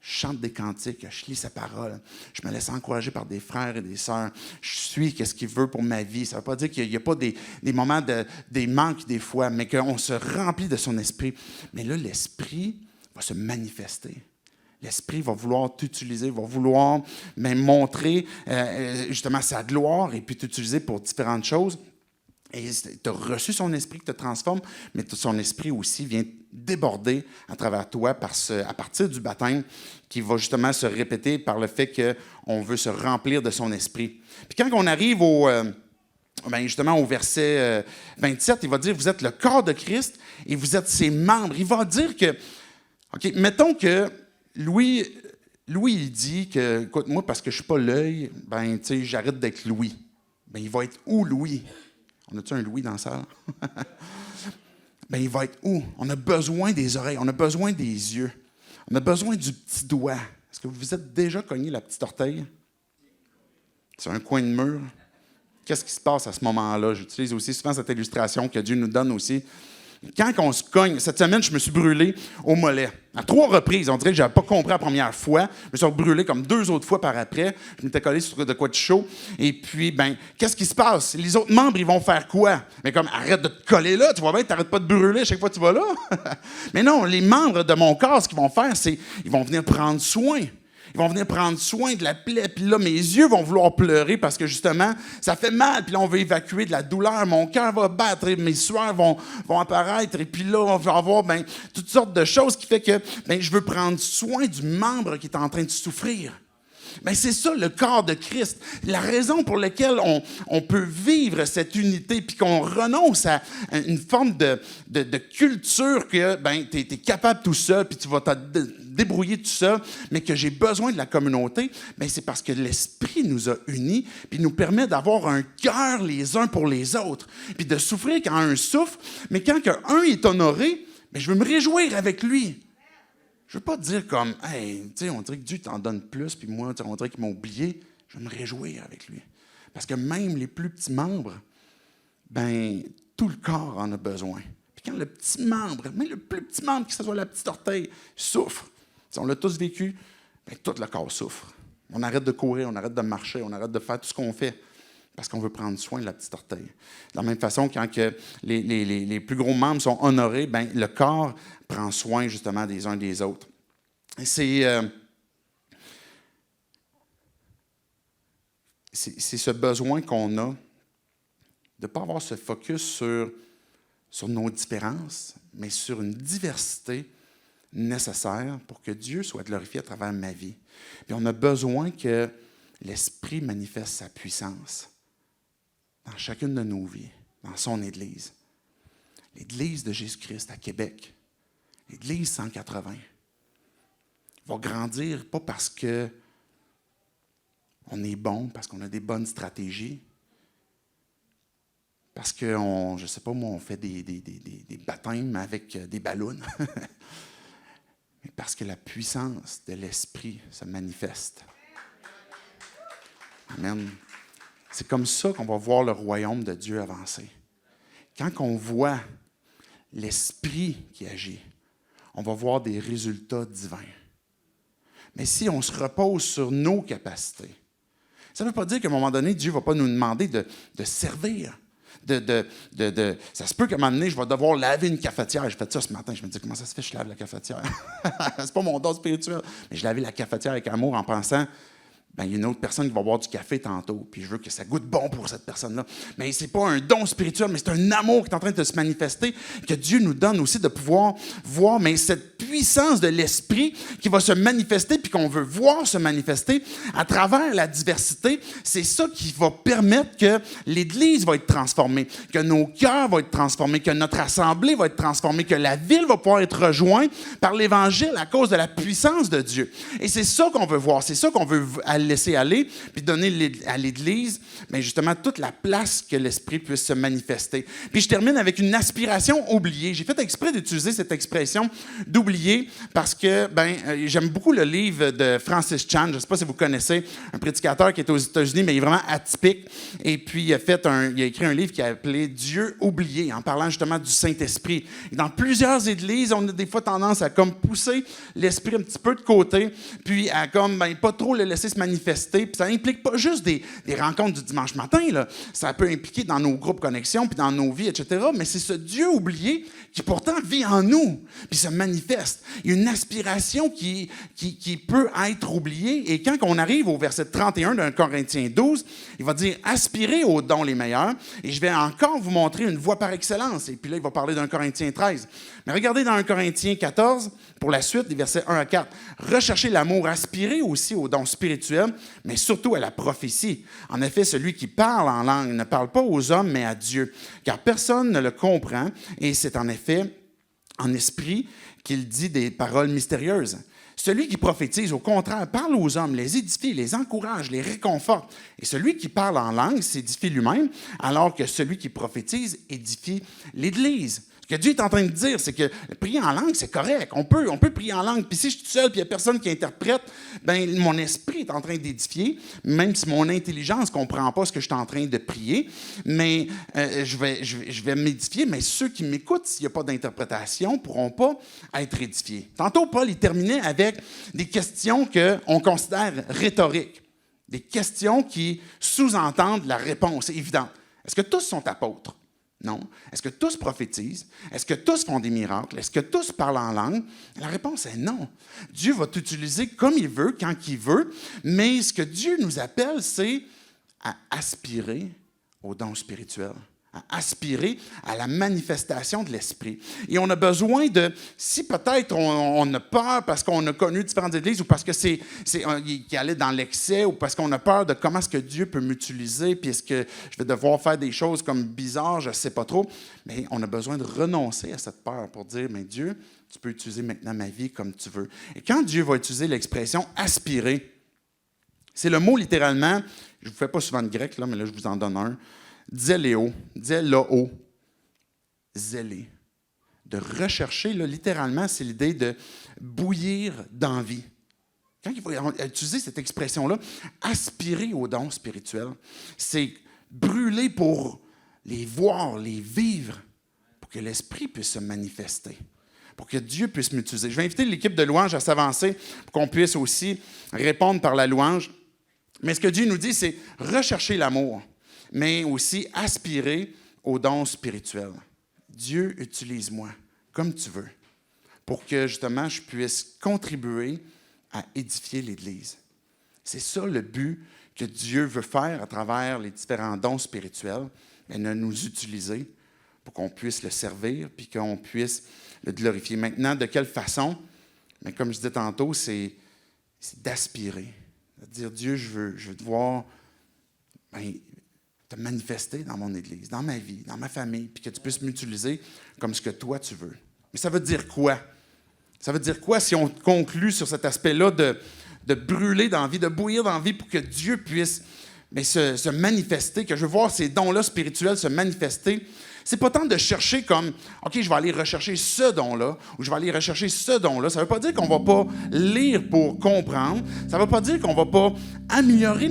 je chante des cantiques, je lis sa parole, je me laisse encourager par des frères et des sœurs, je suis ce qu'il veut pour ma vie. Ça ne veut pas dire qu'il n'y a pas des moments, des manques des fois, mais qu'on se remplit de son esprit. Mais là, l'esprit va se manifester. L'Esprit va vouloir t'utiliser, va vouloir même montrer justement sa gloire et puis t'utiliser pour différentes choses. Et tu as reçu son esprit qui te transforme, mais son esprit aussi vient déborder à travers toi à partir du baptême qui va justement se répéter par le fait qu'on veut se remplir de son esprit. Puis quand on arrive justement au verset 27, il va dire, vous êtes le corps de Christ et vous êtes ses membres. Il va dire que, OK, mettons que Louis, il dit que, écoute, moi, parce que je ne suis pas l'œil, ben, tu sais, j'arrête d'être Louis. Ben, il va être où, Louis? On a-tu un Louis dans la salle? Bien, il va être où? On a besoin des oreilles, on a besoin des yeux, on a besoin du petit doigt. Est-ce que vous vous êtes déjà cogné la petite orteille? C'est un coin de mur. Qu'est-ce qui se passe à ce moment-là? J'utilise aussi souvent cette illustration que Dieu nous donne aussi. Quand on se cogne, cette semaine, je me suis brûlé au mollet. À 3 reprises, on dirait que je n'avais pas compris la première fois. Je me suis brûlé comme 2 autres fois par après. Je m'étais collé sur de quoi de chaud. Et puis, qu'est-ce qui se passe? Les autres membres, ils vont faire quoi? Mais comme, arrête de te coller là, tu vois bien, tu n'arrêtes pas de brûler à chaque fois que tu vas là. Mais non, les membres de mon corps, ce qu'ils vont faire, c'est ils vont venir prendre soin. Ils vont venir prendre soin de la plaie. Puis là, mes yeux vont vouloir pleurer parce que, justement, ça fait mal. Puis là, on veut évacuer de la douleur. Mon cœur va battre. Mes sueurs vont apparaître. Et puis là, on va avoir toutes sortes de choses qui fait que je veux prendre soin du membre qui est en train de souffrir. Bien, c'est ça, le corps de Christ. La raison pour laquelle on peut vivre cette unité puis qu'on renonce à une forme de culture que tu es capable tout seul puis tu vas te débrouiller tout seul, mais que j'ai besoin de la communauté, bien, c'est parce que l'Esprit nous a unis puis nous permet d'avoir un cœur les uns pour les autres puis de souffrir quand un souffre, mais quand un est honoré, bien, je veux me réjouir avec lui. Je ne veux pas dire comme, hey, tu sais, on dirait que Dieu t'en donne plus, puis moi, on dirait qu'il m'a oublié. Je vais me réjouir avec lui. Parce que même les plus petits membres, tout le corps en a besoin. Puis quand le petit membre, même le plus petit membre, que ce soit la petite orteille, souffre, on l'a tous vécu, tout le corps souffre. On arrête de courir, on arrête de marcher, on arrête de faire tout ce qu'on fait. Parce qu'on veut prendre soin de la petite orteille. De la même façon, quand les plus gros membres sont honorés, le corps prend soin justement des uns des autres. C'est ce besoin qu'on a de ne pas avoir ce focus sur nos différences, mais sur une diversité nécessaire pour que Dieu soit glorifié à travers ma vie. Puis on a besoin que l'Esprit manifeste sa puissance dans chacune de nos vies, dans son Église. l'Église de Jésus-Christ à Québec, l'Église 180, va grandir pas parce que on est bon, parce qu'on a des bonnes stratégies, parce que, je ne sais pas moi, on fait des baptêmes avec des ballons, mais parce que la puissance de l'Esprit se manifeste. Amen. C'est comme ça qu'on va voir le royaume de Dieu avancer. Quand on voit l'Esprit qui agit, on va voir des résultats divins. Mais si on se repose sur nos capacités, ça ne veut pas dire qu'à un moment donné, Dieu ne va pas nous demander de servir. Ça se peut qu'à un moment donné, je vais devoir laver une cafetière. Je fais ça ce matin. Je me dis, comment ça se fait que je lave la cafetière? C'est pas mon don spirituel. Mais je lavais la cafetière avec amour en pensant, il y a une autre personne qui va boire du café tantôt, puis je veux que ça goûte bon pour cette personne-là. Mais ce n'est pas un don spirituel, mais c'est un amour qui est en train de se manifester, que Dieu nous donne aussi de pouvoir voir, mais cette puissance de l'Esprit qui va se manifester, puis qu'on veut voir se manifester à travers la diversité, c'est ça qui va permettre que l'Église va être transformée, que nos cœurs vont être transformés, que notre assemblée va être transformée, que la ville va pouvoir être rejointe par l'Évangile à cause de la puissance de Dieu. Et c'est ça qu'on veut voir, c'est ça qu'on veut laisser aller, puis donner à l'Église, mais justement, toute la place que l'Esprit puisse se manifester. Puis je termine avec une aspiration oubliée. J'ai fait exprès d'utiliser cette expression d'oublier parce que j'aime beaucoup le livre de Francis Chan. Je ne sais pas si vous connaissez, un prédicateur qui est aux États-Unis, mais il est vraiment atypique. Et puis, il a écrit un livre qui a appelé « Dieu oublié », en parlant justement du Saint-Esprit. Et dans plusieurs églises, on a des fois tendance à comme pousser l'Esprit un petit peu de côté, puis à comme pas trop le laisser se manifester. Puis ça implique pas juste des rencontres du dimanche matin, là. Ça peut impliquer dans nos groupes connexion, puis dans nos vies, etc. Mais c'est ce Dieu oublié qui pourtant vit en nous, puis se manifeste. Il y a une aspiration qui peut être oubliée. Et quand on arrive au verset 31 d'un Corinthiens 12, il va dire « Aspirez aux dons les meilleurs ». Et je vais encore vous montrer une voie par excellence. Et puis là, il va parler d'un Corinthiens 13. Mais regardez dans 1 Corinthiens 14, pour la suite, des versets 1 à 4. « Recherchez l'amour, aspirez aussi aux dons spirituels, mais surtout à la prophétie. En effet, celui qui parle en langue ne parle pas aux hommes, mais à Dieu, car personne ne le comprend, et c'est en effet en esprit qu'il dit des paroles mystérieuses. Celui qui prophétise, au contraire, parle aux hommes, les édifie, les encourage, les réconforte. Et celui qui parle en langue s'édifie lui-même, alors que celui qui prophétise édifie l'Église. » Ce que Dieu est en train de dire, c'est que prier en langue, c'est correct. On peut prier en langue. Puis si je suis tout seul et il n'y a personne qui interprète, mon esprit est en train d'édifier, même si mon intelligence ne comprend pas ce que je suis en train de prier. Mais je vais m'édifier, mais ceux qui m'écoutent, s'il n'y a pas d'interprétation, ne pourront pas être édifiés. Tantôt, Paul, il terminait avec des questions qu'on considère rhétoriques. Des questions qui sous-entendent la réponse évidente. Est-ce que tous sont apôtres? Non. Est-ce que tous prophétisent? Est-ce que tous font des miracles? Est-ce que tous parlent en langue? La réponse est non. Dieu va t'utiliser comme il veut, quand il veut, mais ce que Dieu nous appelle, c'est à aspirer aux dons spirituels, à aspirer à la manifestation de l'Esprit. Et on a besoin de, si peut-être on a peur parce qu'on a connu différentes églises ou parce que c'est qui allait dans l'excès ou parce qu'on a peur de comment est-ce que Dieu peut m'utiliser puis est-ce que je vais devoir faire des choses comme bizarres, je ne sais pas trop, mais on a besoin de renoncer à cette peur pour dire, mais Dieu, tu peux utiliser maintenant ma vie comme tu veux. Et quand Dieu va utiliser l'expression « aspirer », c'est le mot littéralement, je ne vous fais pas souvent de grec, là, mais là je vous en donne un, zéléo, zélé. De rechercher, là, littéralement, c'est l'idée de bouillir d'envie. Quand il va utiliser cette expression-là, aspirer aux dons spirituels, c'est brûler pour les voir, les vivre, pour que l'Esprit puisse se manifester, pour que Dieu puisse m'utiliser. Je vais inviter l'équipe de louange à s'avancer pour qu'on puisse aussi répondre par la louange. Mais ce que Dieu nous dit, c'est rechercher l'amour, mais aussi aspirer aux dons spirituels. Dieu, utilise-moi comme tu veux pour que, justement, je puisse contribuer à édifier l'Église. C'est ça le but que Dieu veut faire à travers les différents dons spirituels, et de nous utiliser pour qu'on puisse le servir puis qu'on puisse le glorifier. Maintenant, de quelle façon? Mais comme je disais tantôt, c'est d'aspirer. De dire, Dieu, je veux te voir te manifester dans mon Église, dans ma vie, dans ma famille, puis que tu puisses m'utiliser comme ce que toi tu veux. Mais ça veut dire quoi? Ça veut dire quoi si on conclut sur cet aspect-là de brûler d'envie, de bouillir d'envie pour que Dieu puisse se manifester, que je veux voir ces dons-là spirituels se manifester? C'est pas tant de chercher comme, OK, je vais aller rechercher ce don-là, ou je vais aller rechercher ce don-là. Ça veut pas dire qu'on va pas lire pour comprendre. Ça veut pas dire qu'on va pas améliorer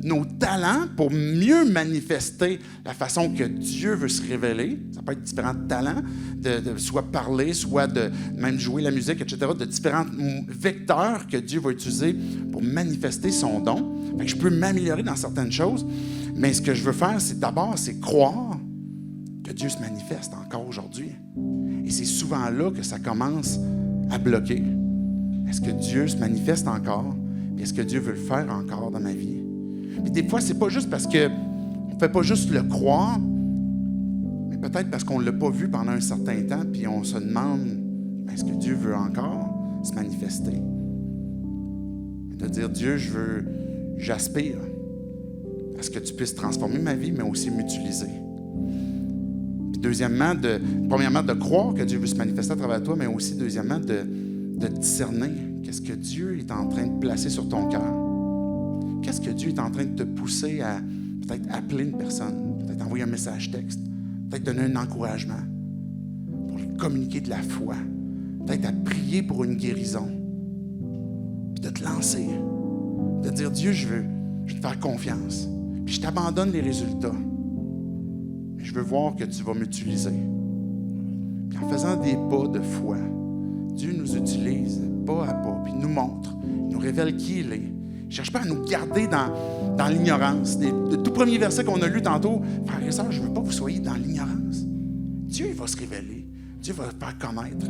nos talents pour mieux manifester la façon que Dieu veut se révéler. Ça peut être différents talents, de soit parler, soit de même jouer la musique, etc., de différents vecteurs que Dieu va utiliser pour manifester son don. Fait que je peux m'améliorer dans certaines choses, mais ce que je veux faire, c'est d'abord, c'est croire que Dieu se manifeste encore aujourd'hui. Et c'est souvent là que ça commence à bloquer. Est-ce que Dieu se manifeste encore? Puis est-ce que Dieu veut le faire encore dans ma vie? Puis des fois, c'est pas juste parce qu'on ne fait pas juste le croire, mais peut-être parce qu'on ne l'a pas vu pendant un certain temps, puis on se demande, est-ce que Dieu veut encore se manifester? De dire, Dieu, j'aspire à ce que tu puisses transformer ma vie, mais aussi m'utiliser. Deuxièmement, premièrement, de croire que Dieu veut se manifester à travers toi, mais aussi, deuxièmement, de discerner qu'est-ce que Dieu est en train de placer sur ton cœur. Qu'est-ce que Dieu est en train de te pousser à peut-être appeler une personne, peut-être envoyer un message texte, peut-être donner un encouragement, pour lui communiquer de la foi, peut-être à prier pour une guérison, puis de te lancer, de dire, Dieu, je veux te faire confiance, puis je t'abandonne les résultats. Je veux voir que tu vas m'utiliser. Puis en faisant des pas de foi, Dieu nous utilise pas à pas, puis il nous montre, il nous révèle qui il est. Il ne cherche pas à nous garder dans l'ignorance. Le tout premier verset qu'on a lu tantôt, frères et sœurs, je ne veux pas que vous soyez dans l'ignorance. Dieu, il va se révéler. Dieu va le faire connaître.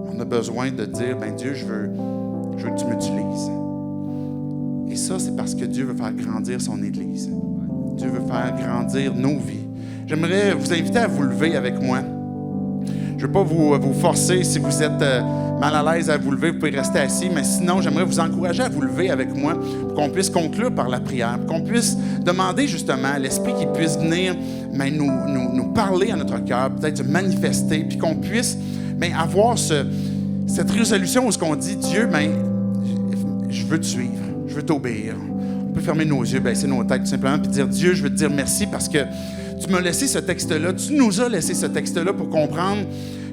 On a besoin de dire, Dieu, je veux que tu m'utilises. Et ça, c'est parce que Dieu veut faire grandir son Église. Dieu veut faire grandir nos vies. J'aimerais vous inviter à vous lever avec moi. Je ne veux pas vous forcer. Si vous êtes mal à l'aise à vous lever, vous pouvez rester assis. Mais sinon, j'aimerais vous encourager à vous lever avec moi pour qu'on puisse conclure par la prière, pour qu'on puisse demander justement à l'Esprit qu'il puisse venir nous parler à notre cœur, peut-être se manifester, puis qu'on puisse avoir cette résolution où ce qu'on dit, Dieu, je veux te suivre, je veux t'obéir. On peut fermer nos yeux, baisser nos têtes tout simplement, puis dire, Dieu, je veux te dire merci parce que tu m'as laissé ce texte-là, tu nous as laissé ce texte-là pour comprendre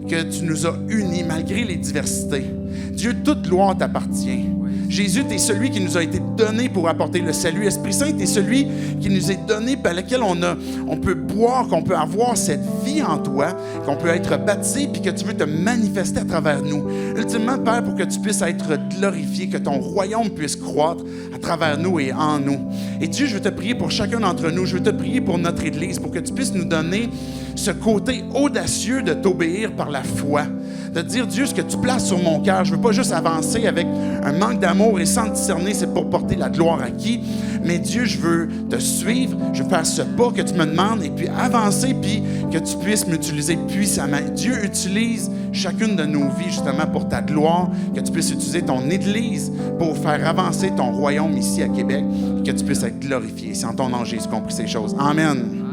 que tu nous as unis malgré les diversités. Dieu, toute gloire t'appartient. Jésus, tu es celui qui nous a été donné pour apporter le salut. Esprit Saint, tu es celui qui nous est donné, par lequel on peut boire, qu'on peut avoir cette vie en toi, qu'on peut être baptisé, puis que tu veux te manifester à travers nous. Ultimement, Père, pour que tu puisses être glorifié, que ton royaume puisse croître à travers nous et en nous. Et Dieu, je veux te prier pour chacun d'entre nous. Je veux te prier pour notre Église, pour que tu puisses nous donner ce côté audacieux de t'obéir par la foi. De dire, Dieu, ce que tu places sur mon cœur, je ne veux pas juste avancer avec un manque d'amour et sans discerner, c'est pour porter la gloire à qui. Mais Dieu, je veux te suivre, je veux faire ce pas que tu me demandes et puis avancer, puis que tu puisses m'utiliser puissamment. Dieu, utilise chacune de nos vies justement pour ta gloire, que tu puisses utiliser ton Église pour faire avancer ton royaume ici à Québec et que tu puisses être glorifié. C'est en ton nom, Jésus, qu'on prie ces choses. Amen.